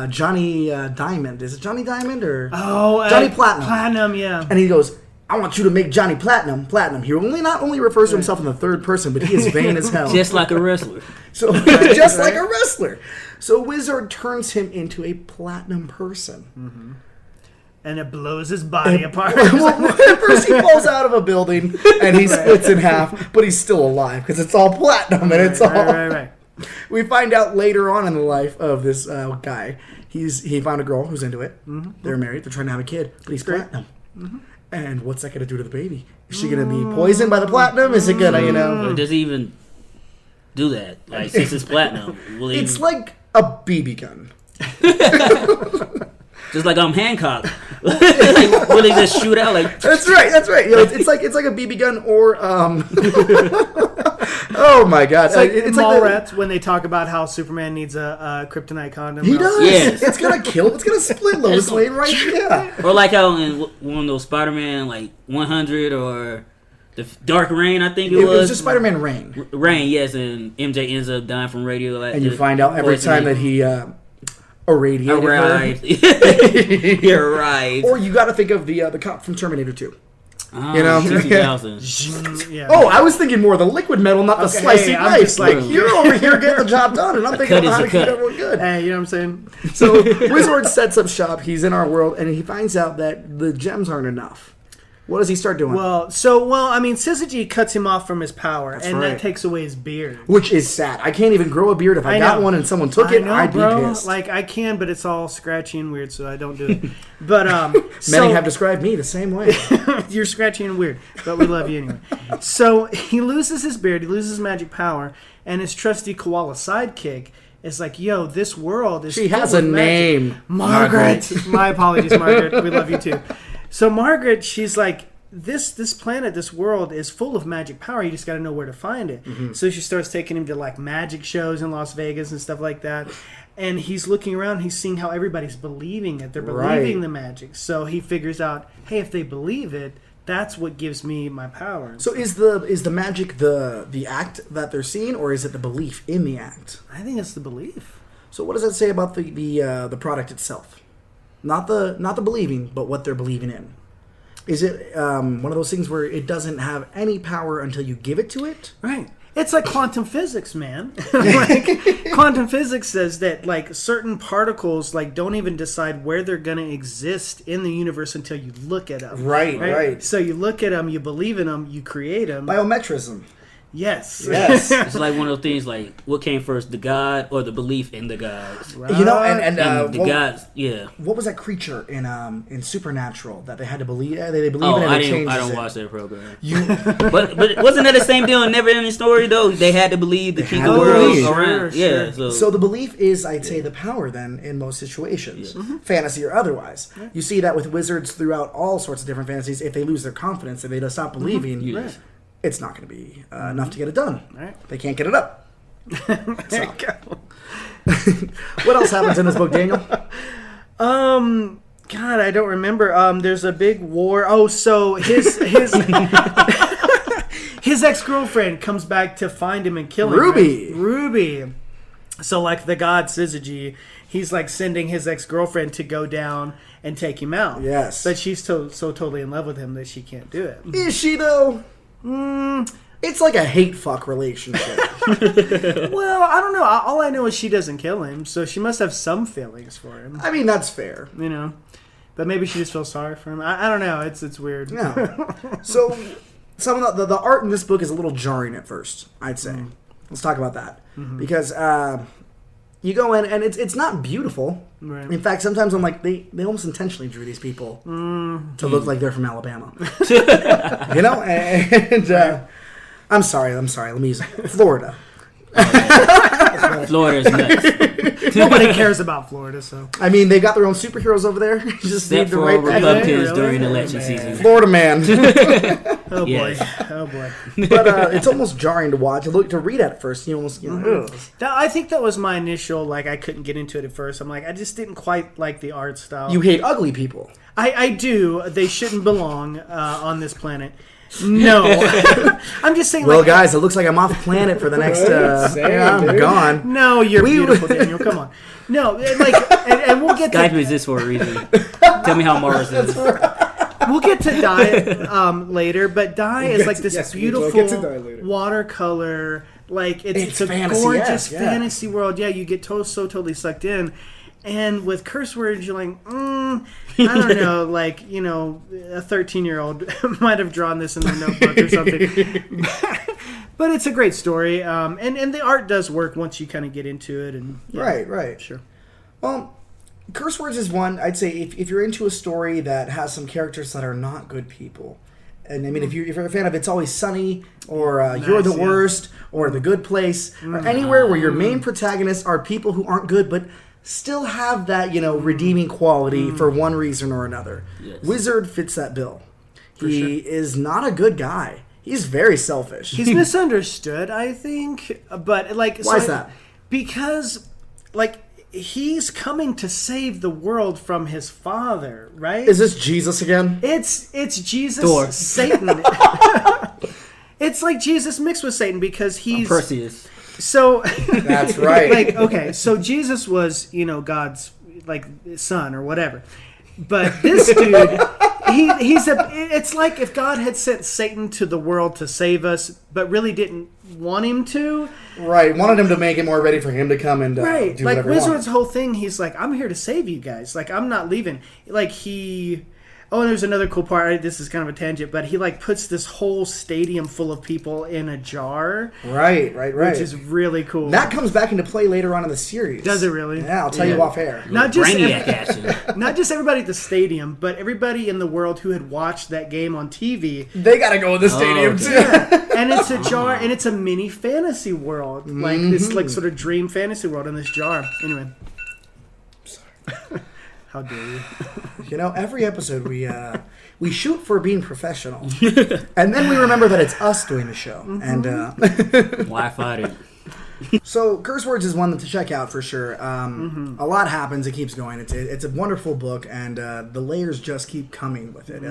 Johnny Diamond. Is it Johnny Diamond or Johnny Platinum? Platinum, yeah. And he goes, "I want you to make Johnny Platinum." He not only refers to himself in the third person, but he is vain as hell. just like a wrestler. So just like a wrestler. So Wizard turns him into a platinum person. and it blows his body apart. At first he falls out of a building and he splits in half, but he's still alive because it's all platinum and it's all. Right. We find out later on in the life of this guy, he found a girl who's into it. Mm-hmm. They're married. They're trying to have a kid, but he's platinum. Mm-hmm. And what's that going to do to the baby? Is she going to be poisoned by the platinum? Is it going to, Or does he even do that? Like, since it's platinum. It's like a BB gun. Just like I'm Hancock. Like, will he just shoot out like? That's right. You know, it's like a BB gun or oh my god! It's like Mallrats when they talk about how Superman needs a kryptonite condom. He does. Yes. It's gonna kill. It's gonna split Lois Lane right. Yeah. Or like how in one of those Spider-Man like 100 or the Dark Rain, I think it was. It was just Spider-Man Rain. Rain, yes, and MJ ends up dying from radio. And you find out every time that he irradiated arrived. her. He arrived. Or you got to think of the cop from Terminator 2. You know, Yeah. Oh, I was thinking more of the liquid metal, not the slicey knife. just like, you're over here getting the job done, and I'm thinking about how to keep everyone good. Hey, you know what I'm saying? So Wizard sets up shop. He's in our world, and he finds out that the gems aren't enough. What does he start doing? Syzygy cuts him off from his power, that takes away his beard. Which is sad. I can't even grow a beard. If I got one and someone took it, I'd be pissed. Like, I can, but it's all scratchy and weird, so I don't do it. But many have described me the same way. You're scratchy and weird, but we love you anyway. So he loses his beard, he loses magic power, and his trusty koala sidekick is like, yo, this world is. She has a name. Margaret. My apologies, Margaret. We love you too. So Margaret, she's like, this planet, this world is full of magic power. You just got to know where to find it. Mm-hmm. So she starts taking him to like magic shows in Las Vegas and stuff like that. And he's looking around. He's seeing how everybody's believing it. They're believing the magic. So he figures out, hey, if they believe it, that's what gives me my power. So is the magic the act that they're seeing, or is it the belief in the act? I think it's the belief. So what does that say about the product itself? Not the believing, but what they're believing in. Is it one of those things where it doesn't have any power until you give it to it? Right. It's like quantum physics, man. Like, quantum physics says that like certain particles like don't even decide where they're going to exist in the universe until you look at them. Right. So you look at them, you believe in them, you create them. Biometrism. Yes. It's like one of those things like, what came first, the God or the belief in the gods? Right. You know, and the gods, yeah. What was that creature in Supernatural that they had to believe? They believe in it. I don't watch that program. But wasn't that the same deal in Never Ending Story though? They had to believe the king of the world around. Sure. Yeah. So the belief is, I'd say, the power then in most situations, fantasy or otherwise. Yeah. You see that with wizards throughout all sorts of different fantasies. If they lose their confidence and they just stop believing. Yes. It's not going to be enough to get it done. Right. They can't get it up. There you go. What else happens in this book, Daniel? God, I don't remember. There's a big war. Oh, so his his ex-girlfriend comes back to find him and kill him. Ruby. So like the god Syzygy, he's like sending his ex-girlfriend to go down and take him out. Yes. But she's so totally in love with him that she can't do it. Is she though? It's like a hate-fuck relationship. Well, I don't know. All I know is she doesn't kill him, so she must have some feelings for him. I mean, that's fair. You know? But maybe she just feels sorry for him. I don't know. It's weird. Yeah. So, some of the art in this book is a little jarring at first, I'd say. Mm. Let's talk about that. Mm-hmm. Because you go in, and it's not beautiful. Right. In fact, sometimes I'm like, they almost intentionally drew these people to look like they're from Alabama. You know? And I'm sorry. Let me use Florida. Florida's nuts. Nobody cares about Florida, so. I mean, they got their own superheroes over there. You just except need to for write Republicans during election season. Florida man. Oh boy. Yes. Oh boy. But it's almost jarring to watch. To read at first. You almost, I think that was my initial, like, I couldn't get into it at first. I'm like, I just didn't quite like the art style. You hate ugly people. I do. They shouldn't belong on this planet. No. I'm just saying. Well, guys, it looks like I'm off planet for the next. I'm gone. No, you're beautiful, Daniel. Come on. No, like, and we'll get to. Skype exists for a reason. Tell me how Mars is. We'll get to Dye later, but Dye is like this beautiful watercolor. Like it's a fantasy, gorgeous fantasy world. Yeah, you get so totally sucked in. And with curse words, you're like, I don't know, like, you know, a 13-year-old might have drawn this in their notebook or something. But it's a great story, and the art does work once you kind of get into it. And Right. Sure. Well, curse words is one. I'd say if you're into a story that has some characters that are not good people, and I mean, if you're a fan of It's Always Sunny, or You're the Worst, or The Good Place, or anywhere where your main protagonists are people who aren't good, but still have that, you know, redeeming quality for one reason or another. Yes. Wizard fits that bill. He is not a good guy. He's very selfish. He's misunderstood, I think. But, like... Why is that? Because, like, he's coming to save the world from his father, right? Is this Jesus again? It's Jesus, Thor. Satan. It's like Jesus mixed with Satan because he's... Perseus. So... That's right. Like, okay, so Jesus was, you know, God's, like, son or whatever. But this dude... It's like if God had sent Satan to the world to save us, but really didn't want him to. Right, wanted him to make it more ready for him to come and do Like whatever he Wizard's wanted. whole thing, he's like, I'm here to save you guys. Like, I'm not leaving. Like, he... Oh, and there's another cool part. This is kind of a tangent, but he, like, puts this whole stadium full of people in a jar. Right. Which is really cool. That comes back into play later on in the series. Does it really? Yeah, I'll tell you off air. Not just Brainiac action. Not just everybody at the stadium, but everybody in the world who had watched that game on TV. They gotta go in the stadium okay. too. Yeah. And it's a jar, and it's a mini fantasy world. Like, this, like, sort of dream fantasy world in this jar. Anyway. How dare you? You know, every episode we shoot for being professional, and then we remember that it's us doing the show. And Why fight it? so, Curse Words is one to check out for sure. A lot happens; it keeps going. It's a wonderful book, and the layers just keep coming with it.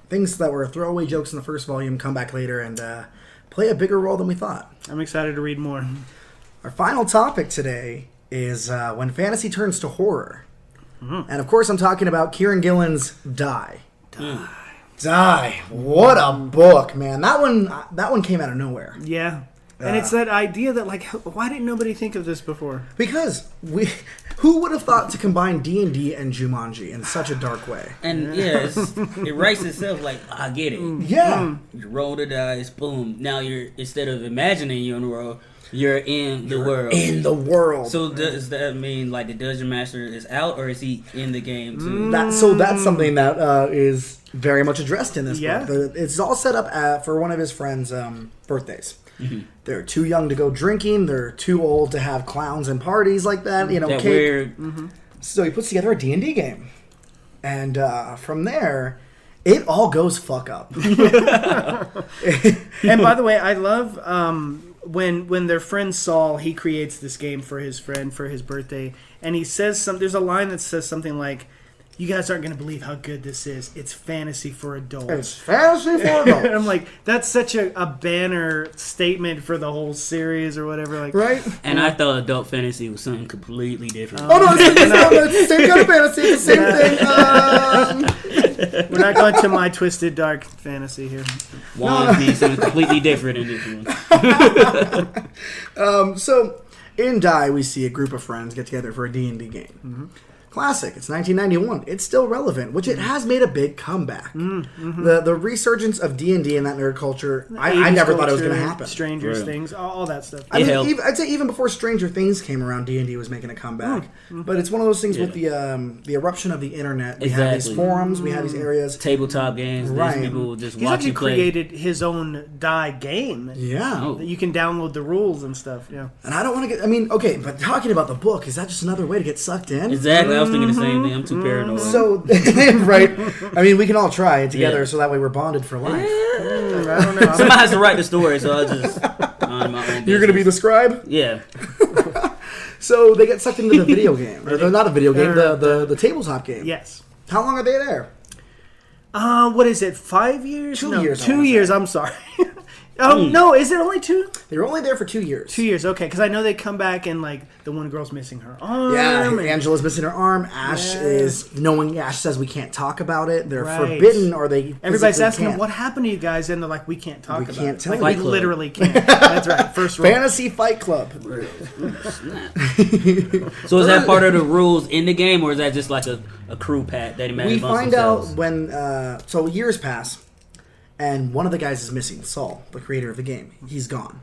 Things that were throwaway jokes in the first volume come back later and play a bigger role than we thought. I'm excited to read more. Our final topic today is when fantasy turns to horror. And of course, I'm talking about Kieran Gillen's Die. Die. What a book, man! That one came out of nowhere. Yeah. And it's that idea that, like, why didn't nobody think of this before? Because who would have thought to combine D&D and Jumanji in such a dark way? And it writes itself like, I get it. Yeah. You roll the dice, boom. Now instead of imagining you're in the world, you're in the world. In the world. So does that mean like the Dungeon Master is out, or is he in the game too? That's something that is very much addressed in this Yeah. book. It's all set up for one of his friends' birthdays. They're too young to go drinking. They're too old to have clowns and parties like that. You know, That cake. weird. So he puts together a D&D game. And from there, it all goes fuck up. And by the way, I love when their friend Saul, he creates this game for his friend for his birthday, and he says there's a line that says something like, "You guys aren't going to believe how good this is. It's fantasy for adults." It's fantasy for And adults. I'm like, that's such a banner statement for the whole series or whatever. Like, Right? And I thought adult fantasy was something completely different. Oh, no, it's the same kind of fantasy. It's the same thing. we're not going to my twisted dark fantasy here. Wands means something completely different in this one. So, in Die, we see a group of friends get together for a D&D game. Classic. It's 1991. It's still relevant, which it has made a big comeback. The resurgence of D&D and that nerd culture, I never thought it was going to happen. Stranger Really? Things, all that stuff. I mean, helped. I'd say even before Stranger Things came around, D&D was making a comeback. But it's one of those things with the eruption of the internet. We have these Exactly. forums, we have these areas. Tabletop games, Right. these people will just He's watch actually you play. created his own die game. Yeah. Oh. That you can download the rules and stuff. Yeah. And I don't want to get... I mean, okay, but talking about the book, is that just another way to get sucked in? Exactly, I was thinking the same thing. I'm too paranoid. So, right. I mean, we can all try it together Yeah. so that way we're bonded for life. I don't know. Somebody has to write the story, so I'll just mind my own You're going to be the business. scribe? Yeah. So they get sucked into the video game. Or not a video game, the tabletop game. Yes. How long are they there? What is it? 5 years? 2 No, years, I 2 wanna years. say. I'm sorry. Oh, no, is it only 2? They were only there for 2 years. 2 years, okay. Because I know they come back and, like, the one girl's missing her arm. Yeah, and- Angela's missing her arm. Ash is knowing. Ash says we can't talk about it. They're Right. forbidden, or they. Everybody's physically asking can't. them, what happened to you guys? And they're like, we can't talk about can't it. tell Like, you. we literally can't. That's right. First rule. Fantasy Fight Club. So is that part of the rules in the game, or is that just like a crew pack that he made We amongst find themselves? out when. So years pass, and one of the guys is missing. Saul, the creator of the game, he's gone.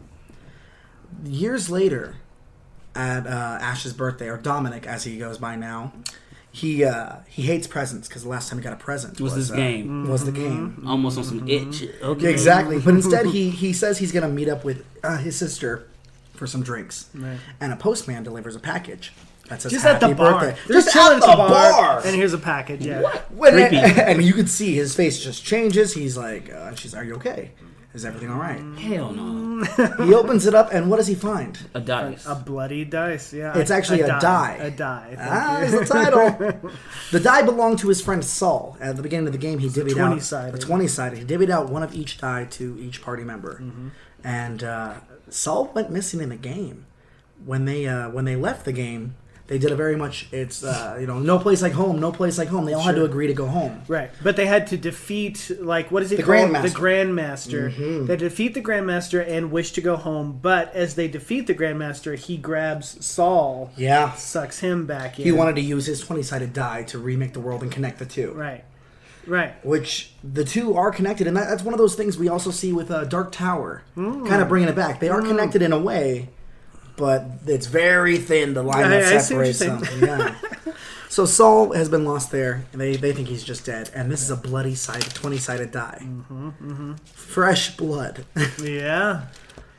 Years later, at Ash's birthday, or Dominic as he goes by now, he hates presents because the last time he got a present was this game. Was the game. Almost on some itch. Okay. Exactly, but instead he says he's going to meet up with his sister for some drinks, Right. and a postman delivers a package that says Just "Happy at the bar. birthday." They're Just chilling at the bar. And here's a package, yeah. Creepy. And you can see his face just changes. He's like, she's, "Are you okay? Is everything all right?" Hell no. He opens it up, and what does he find? A dice. A bloody dice, yeah. It's actually a die. A die. Thank Ah, you. is the title. The die belonged to his friend Saul. At the beginning of the game, he divvied out 20-sided. a 20-sided. He divvied out one of each die to each party member, and Saul went missing in the game. When they left the game, they did a very much. It's no place like home, no place like home. They all had to agree to go home. Right, but they had to defeat, like, what is he The called? Grandmaster. The Grandmaster. They defeat the Grandmaster and wish to go home, but as they defeat the Grandmaster, he grabs Saul, Yeah, sucks him back in. he wanted to use his 20-sided die to remake the world and connect the two. Right. Which the two are connected, and that's one of those things we also see with Dark Tower, kind of bringing it back. They are connected in a way, but it's very thin, the line that I see what you're separates saying. them. Yeah. So Saul has been lost there, and they think he's just dead. And this is a bloody 20-sided die. Fresh blood. Yeah.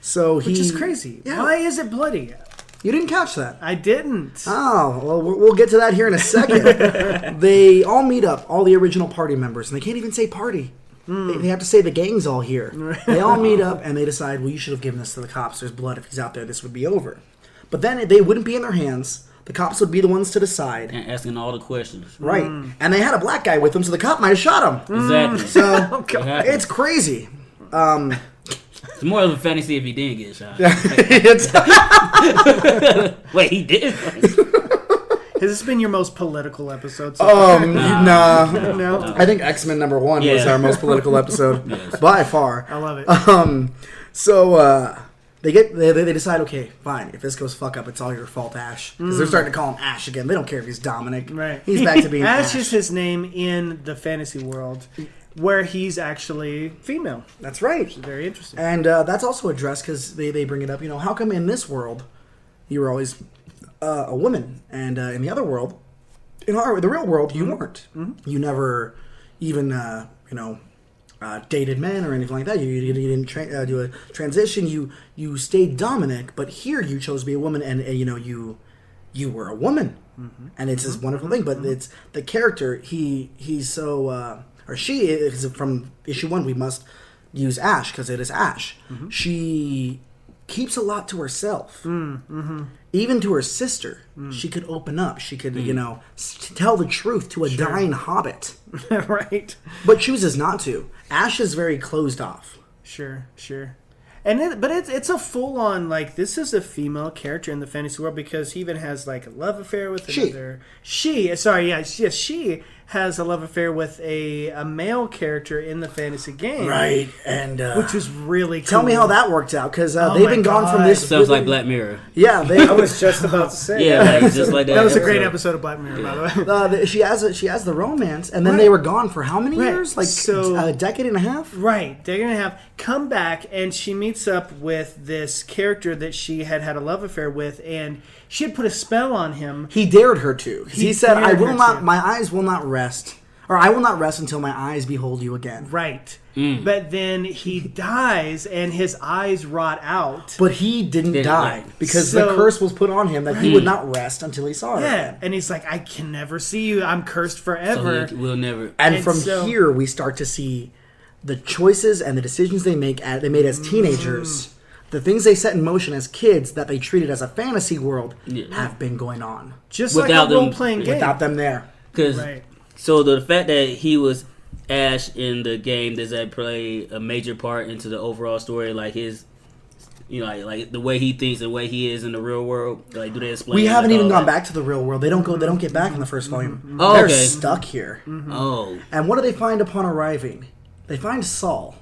So Which is crazy. Yeah. Why is it bloody? You didn't catch that. I didn't. Oh, well, we'll get to that here in a second. They all meet up, all the original party members, and they can't even say party. They have to say the gang's all here. They all meet up, and they decide, well, you should have given this to the cops. There's blood. If he's out there, this would be over. But then they wouldn't be in their hands. The cops would be the ones to decide. And asking all the questions. Right. And they had a black guy with them, so the cop might have shot him. Exactly. So, God. it's crazy. It's more of a fantasy if he didn't get shot. It's- Wait, he did? Has this been your most political episode so far? nah. No? I think X-Men #1 was Yeah. our most political episode by far. I love it. So they decide, okay, fine. If this goes fuck up, it's all your fault, Ash. Because they're starting to call him Ash again. They don't care if he's Dominic. Right. He's back to being Ash Ash. is his name in the fantasy world, where he's actually female. That's right. Very interesting. And that's also addressed because they bring it up. How come in this world you were always a woman, and in the other world, the real world, you weren't. You never even dated men or anything like that. You didn't do a transition. You stayed Dominic, but here you chose to be a woman, and you were a woman, and it's this wonderful thing. But it's the character. He's so or she is from issue 1. We must use Ash because it is Ash. She keeps a lot to herself. Even to her sister, she could open up. She could, tell the truth to a dying hobbit. Right. But chooses not to. Ash is very closed off. Sure. And it's a full on, like, this is a female character in the fantasy world because he even has, like, a love affair with another. She has a love affair with a male charter in the fantasy game. Right, and which was really cool. tell me how that worked out, because Oh they've my been gone from God. this. Sounds like Black Mirror. Yeah, I was just about to say. Yeah, like, just like that. That was a great episode of Black Mirror, by the way. she has the romance, and then Right. they were gone for how many Right. years? Like So- a decade and a half. Right, they're gonna have come back, and she meets up with this character that she had a love affair with, and she had put a spell on him. He dared her to. He said, "I dared will her not. to. My eyes will not rest, or I will not rest until my eyes behold you again." Right, but then he dies, and his eyes rot out. But he didn't die because the So- curse was put on him that he would not rest until he saw her. Yeah, again. and he's like, I can never see you. I'm cursed So forever. we'll never. And from so- here, we start to see the choices and the decisions they made as teenagers. The things they set in motion as kids that they treated as a fantasy world have been going on Just Without like a them- role-playing game. without them there. Because Right. so the fact that he was Ash in the game, does that play a major part into the overall story? Like his, like the way he thinks, the way he is in the real world. Like, do they explain? We haven't like, even gone back to the real world. They don't go. They don't get back in the first volume. Oh, They're okay. stuck here. Oh, And what do they find upon arriving? They find Saul.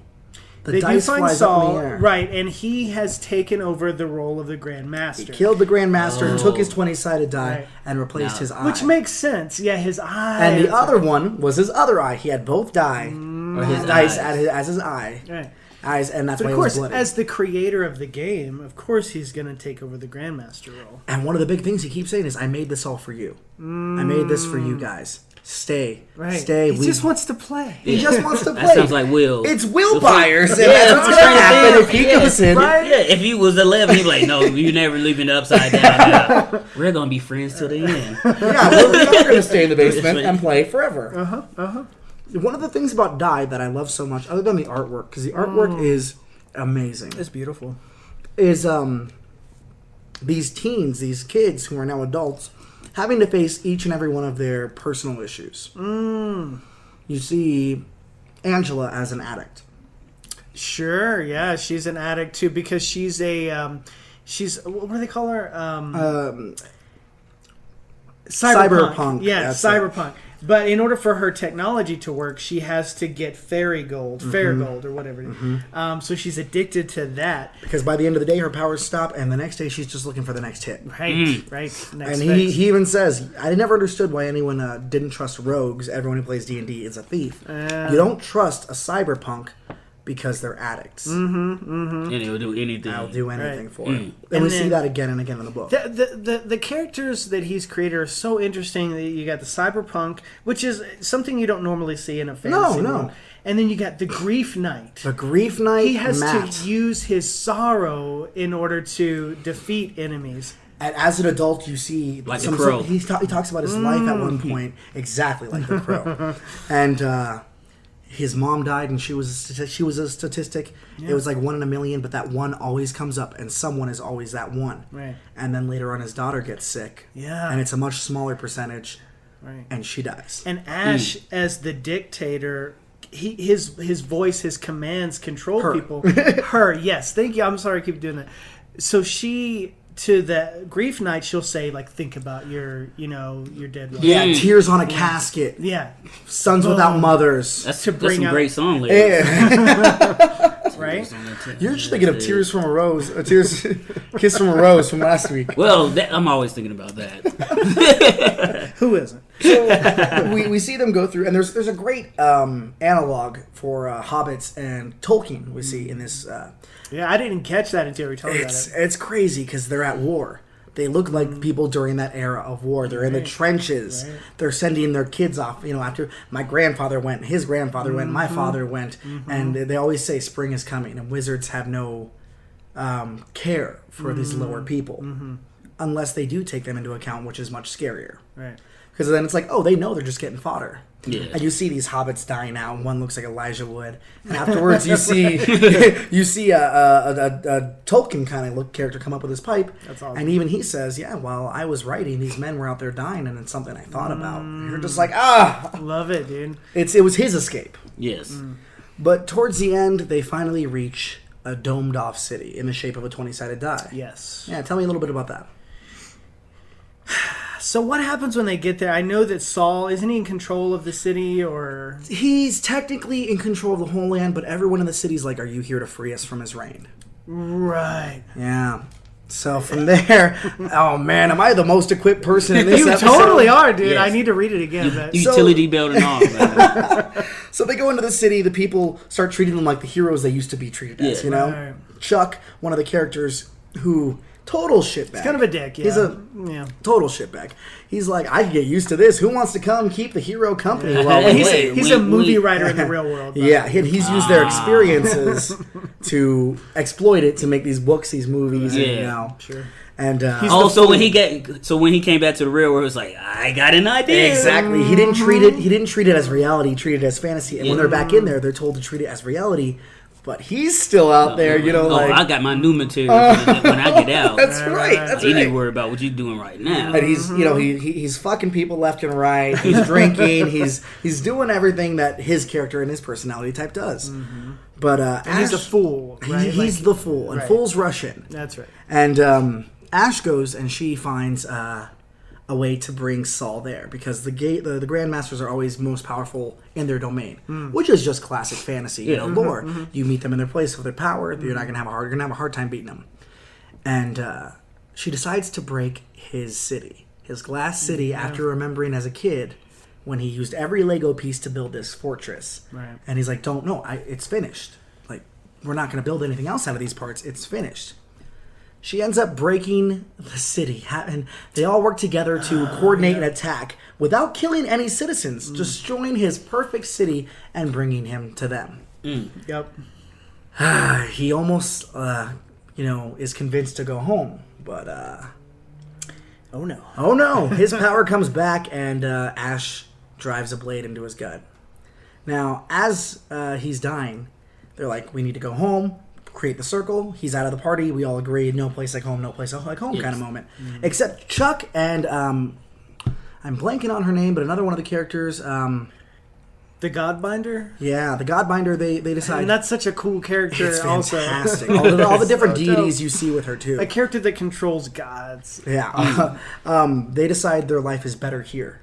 The They do dice find flies up in Saul, the air. right, and he has taken over the role of the Grand Master. Killed the Grand Master and Oh. took his 20-sided die Right. and replaced Now- his eye. Which makes sense. Yeah, his eye. and the other one was his other eye. He had both die. or his Dice eyes. as his eye. Right. Eyes, and that's But why of he was course, bloody. as the creator of the game, of course he's going to take over the Grandmaster role. And one of the big things he keeps saying is, "I made this all for you. I made this for you guys. Stay, Right. stay." He just wants to play. He just wants to play. That sounds like Will. It's Will The Byers, and Yeah, that's what's I'm going to trying to happen think. if he Yeah, goes in. right? Yeah, if he was 11, he'd be like, "No, you're never leaving the upside down. Yeah. We're gonna be friends till the end." Yeah, we're going to stay in the basement Right. and play forever. One of the things about Die that I love so much, other than the artwork, because the artwork is amazing, It's beautiful. is these teens, these kids who are now adults, having to face each and every one of their personal issues. You see Angela as an addict. Sure, yeah, she's an addict too because she's a she's what do they call her? Cyberpunk, Yeah, that's cyberpunk. But in order for her technology to work, she has to get fairy gold, fair gold, or whatever. It is. So she's addicted to that. Because by the end of the day, her powers stop, and the next day, she's just looking for the next hit. Right, right. Next And phase. he even says, I never understood why anyone didn't trust rogues. Everyone who plays D&D is a thief. You don't trust a cyberpunk because they're addicts. And he'll do anything. I'll do anything Right. for it. And And we see then- that again and again in the book. The characters that he's created are so interesting. That you got the cyberpunk, which is something you don't normally see in a fantasy No. world. And then you got the grief knight. The Grief Knight, He has Matt. to use his sorrow in order to defeat enemies. And as an adult, you see... Like the Crow. He talks about his life at one point, exactly like the Crow. And his mom died, and she was a statistic. It was like 1 in a million, but that one always comes up, and someone is always that one. Right. And then later on, his daughter gets sick. Yeah. And it's a much smaller percentage, Right. and she dies. And Ash, as the dictator, his voice, his commands control Her. people. Her, yes. Thank you. I'm sorry I keep doing that. So she, to the grief knight, she'll say, like, think about your dead wife. Yeah, tears on a casket. Yeah. Sons without mothers. That's, To that's bring some out- great song lyrics. Yeah. Right? You're just thinking of Tears from a Rose. Kiss from a Rose from last week. Well, I'm always thinking about that. Who isn't? So we see them go through, and there's a great analog for hobbits and Tolkien. We see in this. Yeah, I didn't catch that until we talked about it. It's crazy because they're at war. They look like people during that era of war. They're in the trenches. Right. They're sending their kids off. After my grandfather went, his grandfather went, my father went, and they always say spring is coming, and wizards have no care for these lower people unless they do take them into account, which is much scarier. Right. Because then it's like, oh, they know they're just getting fodder. Yeah. And you see these hobbits dying out, and one looks like Elijah Wood. And afterwards, you see a Tolkien kind of look character come up with his pipe. That's awesome. And even he says, yeah, while I was writing, these men were out there dying, and it's something I thought about. And you're just like, ah! Love it, dude. It was his escape. Yes. But towards the end, they finally reach a domed-off city in the shape of a 20-sided die. Yes. Yeah, tell me a little bit about that. So what happens when they get there? I know that Saul, isn't he in control of the city or... He's technically in control of the whole land, but everyone in the city's like, are you here to free us from his reign? Right. Yeah. So from there, oh man, am I the most equipped person in this You episode? totally are, dude. Yes. I need to read it again. But... Utility belt and all, man. So they go into the city, the people start treating them like the heroes they used to be treated as, Yeah. Right. Chuck, one of the characters who, total shitbag. He's kind of a dick, yeah. He's a total shitbag. He's like, I can get used to this. Who wants to come keep the hero company? Well, Hey, He's a wink, movie wink. writer in the real world. but- yeah, he's used their experiences to exploit it to make these books, these movies, and, Yeah. Sure. And He's Oh, the so fool. when he came back to the real world, it was like, I got an idea. exactly, he didn't treat it as reality. He treated it as fantasy. And when they're back in there, they're told to treat it as reality. but he's still out there, you know, like... I got my new material when I get out. That's right, that's You right. need to worry about what you're doing right now. And he's, you know, he's fucking people left and right. He's drinking. he's doing everything that his character and his personality type does. Mm-hmm. But and he's a fool, right? He's the fool, and fools rush in. That's right. And Ash goes and she finds a way to bring Saul there because the Grandmasters are always most powerful in their domain, which is just classic fantasy, lore. Mm-hmm. You meet them in their place with their power. You're not gonna have a hard time beating them. And she decides to break his city, his glass city, after remembering as a kid when he used every Lego piece to build this fortress. Right. And he's like, it's finished. Like, we're not going to build anything else out of these parts. It's finished. She ends up breaking the city, and they all work together to coordinate an attack without killing any citizens, destroying his perfect city and bringing him to them. Yep. He almost, is convinced to go home, but oh no, his power comes back, and Ash drives a blade into his gut. Now, as he's dying, they're like, we need to go home. Create the circle. He's out of the party. We all agree. No place like home. No place like home. Kind of moment. Mm-hmm. Except Chuck and I'm blanking on her name, but another one of the characters. The Godbinder. Yeah, the Godbinder. They decide. And that's such a cool character. It's also fantastic. all the different deities you see with her too. A character that controls gods. Yeah. They decide their life is better here.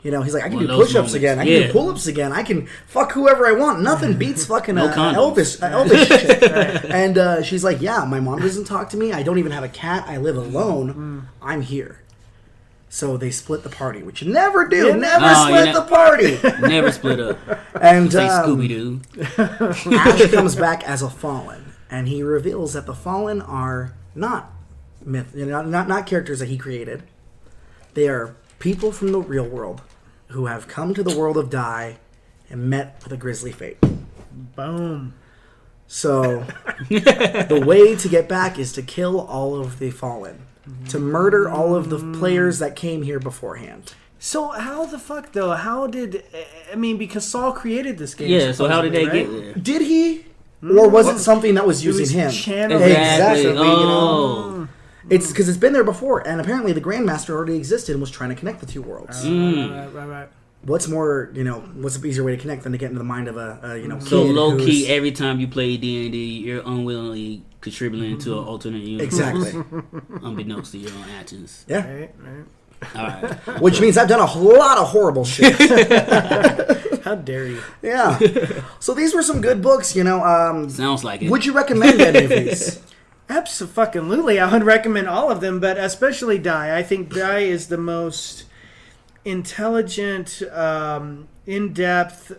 You know, he's like, I can do push-ups moments. again. I can do pull-ups again. I can fuck whoever I want. Nothing beats fucking Elvis shit. Right. And she's like, yeah, my mom doesn't talk to me. I don't even have a cat. I live alone. I'm here. So they split the party, which you never do. You never split the party. Never split up. And say Scooby-Doo. Ash comes back as a fallen, and he reveals that the fallen are not not characters that he created. They are people from the real world who have come to the world of Die and met with a grisly fate. Boom. So the way to get back is to kill all of the fallen, to murder all of the players that came here beforehand. So how the fuck though? Because Saul created this game. Yeah. So how did they get there? Did he, or was it something that was using him? Exactly. Oh. It's because it's been there before, and apparently the Grandmaster already existed and was trying to connect the two worlds. Right. What's more, what's an easier way to connect than to get into the mind of a So kid low key, every time you play D&D, you're unwillingly contributing to an alternate universe. Exactly. Unbeknownst to your own actions. Yeah. Right. All right. Which means I've done a lot of horrible shit. How dare you? Yeah. So these were some good books, Sounds like it. Would you recommend any of these? Absolutely. I would recommend all of them, but especially Die. I think Die is the most intelligent, in-depth.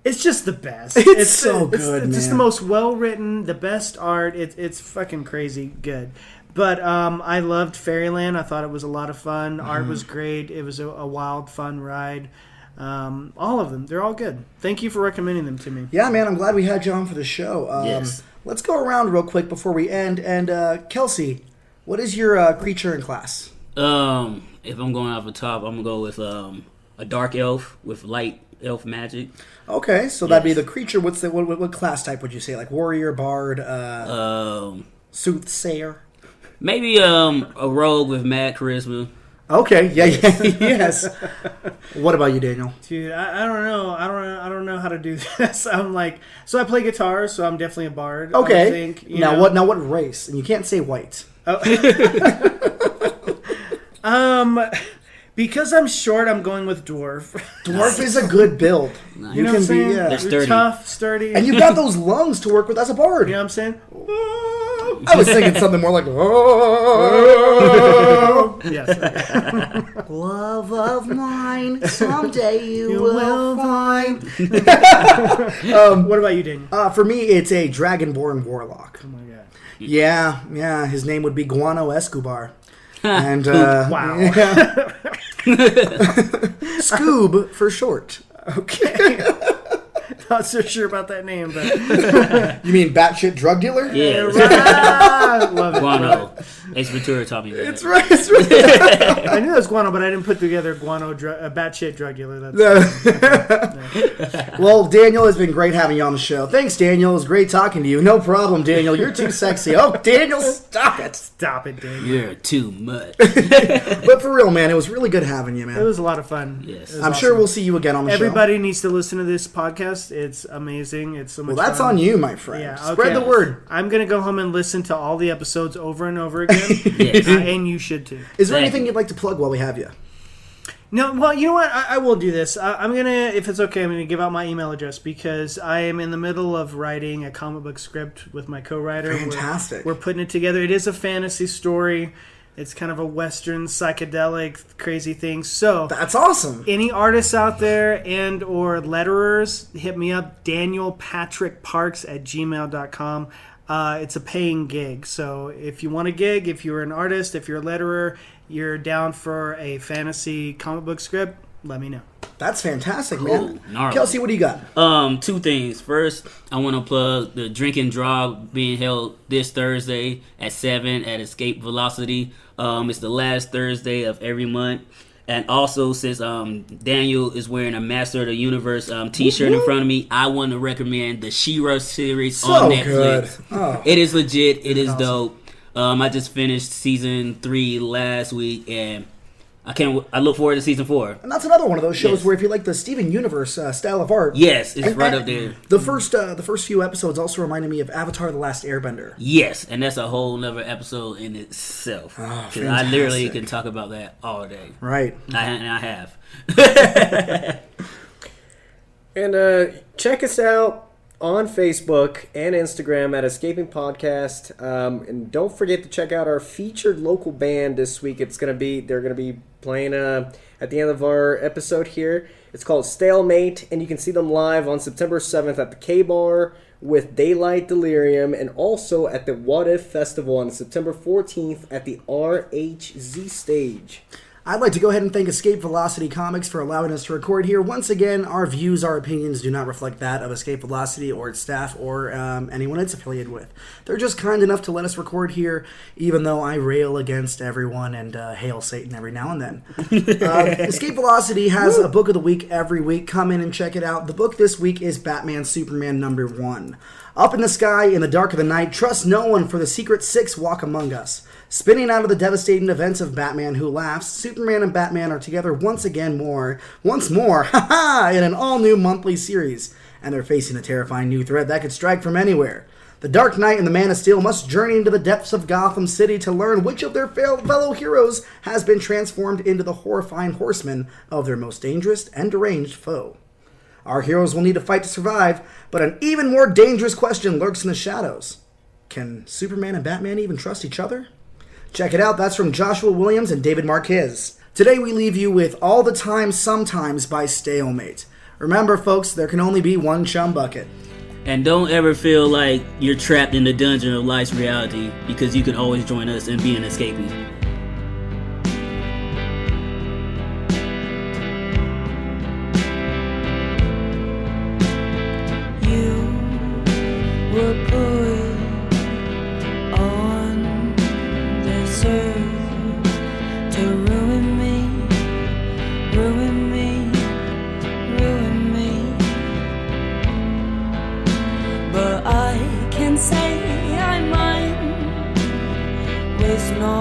It's just the best. It's so good, It's just the most well-written, the best art. It's fucking crazy good. But I loved Fairyland. I thought it was a lot of fun. Art was great. It was a wild, fun ride. All of them. They're all good. Thank you for recommending them to me. Yeah, man. I'm glad we had you on for the show. Yes. Let's go around real quick before we end. And Kelsey, what is your creature in class? If I'm going off the top, I'm gonna go with a dark elf with light elf magic. Okay, so that'd be the creature. What class type would you say? Like warrior, bard, soothsayer? Maybe a rogue with mad charisma. Okay, yeah, yes. What about you, Daniel? Dude, I don't know. I don't know how to do this. So I play guitar, so I'm definitely a bard. Okay. I think, Now what race? And you can't say white. Because I'm short, I'm going with dwarf. Dwarf is a good build. Nice. You know what I'm saying? They're sturdy. Tough, sturdy. And you've got those lungs to work with as a bard. You know what I'm saying? I was thinking something more like Yes. Love of mine, someday you will find. What about you, Daniel? For me, it's a dragonborn warlock. Oh my god. Yeah. His name would be Guano Escobar. And Wow. Scoob for short. Okay. Not so sure about that name, but You mean batshit drug dealer? Yeah. right. Love it. Guano. Ace Ventura taught me that. It's right. It's right. I knew it was guano, but I didn't put together guano, batshit drug dealer. That's Well, Daniel, it's been great having you on the show. Thanks, Daniel. It was great talking to you. No problem, Daniel. You're too sexy. Oh, Daniel, stop it. Stop it, Dave. You're too much. But for real, man, it was really good having you, It man. was a lot of fun. Yes. It was I'm sure awesome. we'll see you again on the show. Everybody needs to listen to this podcast. It's amazing. It's so much Well, that's fun. on you, my friend. Yeah, Spread okay. the word. I'm going to go home and listen to all the episodes over and over again. Yes. And you should too. Is there Thank anything you. you'd like to plug while we have you? No, well, you know what? I will do this. I'm going to, if it's okay, I'm going to give out my email address because I am in the middle of writing a comic book script with my co-writer. Fantastic. We're putting it together. It is a fantasy story. It's kind of a Western, psychedelic, crazy thing. So That's awesome. any artists out there and or letterers, hit me up, danielpatrickparks@gmail.com. It's a paying gig. So if you want a gig, if you're an artist, if you're a letterer, you're down for a fantasy comic book script, let me know. That's fantastic, Cool. man. Gnarly. Kelsey, what do you got? Two things. First, I want to plug the Drink and Draw being held this Thursday at 7 at Escape Velocity. It's the last Thursday of every month. And also, since Daniel is wearing a Master of the Universe t-shirt in front of me, I want to recommend the She-Ra series on Netflix. Good. Oh. It is legit. It is awesome. dope. I just finished season 3 last week, and I look forward to season 4. And that's another one of those shows Yes. where if you like the Steven Universe style of art, Yes, it's right and up there. The first few episodes also reminded me of Avatar: The Last Airbender. Yes, and that's a whole nother episode in itself. Oh, 'Cause I literally fantastic. can talk about that all day. Right. And I have. And check us out on Facebook and Instagram at Escaping Podcast. And don't forget to check out our featured local band this week. They're gonna be playing at the end of our episode here. It's called Stalemate, and you can see them live on September 7th at the K-Bar with Daylight Delirium, and also at the What If Festival on September 14th at the RHZ stage. I'd like to go ahead and thank Escape Velocity Comics for allowing us to record here. Once again, our views, our opinions do not reflect that of Escape Velocity or its staff or anyone it's affiliated with. They're just kind enough to let us record here, even though I rail against everyone and hail Satan every now and then. Escape Velocity has a book of the week every week. Come in and check it out. The book this week is Batman Superman #1. Up in the sky, in the dark of the night, trust no one, for the secret six walk among us. Spinning out of the devastating events of Batman Who Laughs, Superman and Batman are together once more, haha, in an all-new monthly series. And they're facing a terrifying new threat that could strike from anywhere. The Dark Knight and the Man of Steel must journey into the depths of Gotham City to learn which of their fellow heroes has been transformed into the horrifying horseman of their most dangerous and deranged foe. Our heroes will need to fight to survive, but an even more dangerous question lurks in the shadows. Can Superman and Batman even trust each other? Check it out, that's from Joshua Williams and David Marquez. Today we leave you with All the Time Sometimes by Stalemate. Remember, folks, there can only be one chum bucket. And don't ever feel like you're trapped in the dungeon of life's reality, because you can always join us in being escapee. You were put on this earth to ruin me, ruin me, ruin me. But I can say I'm mine with no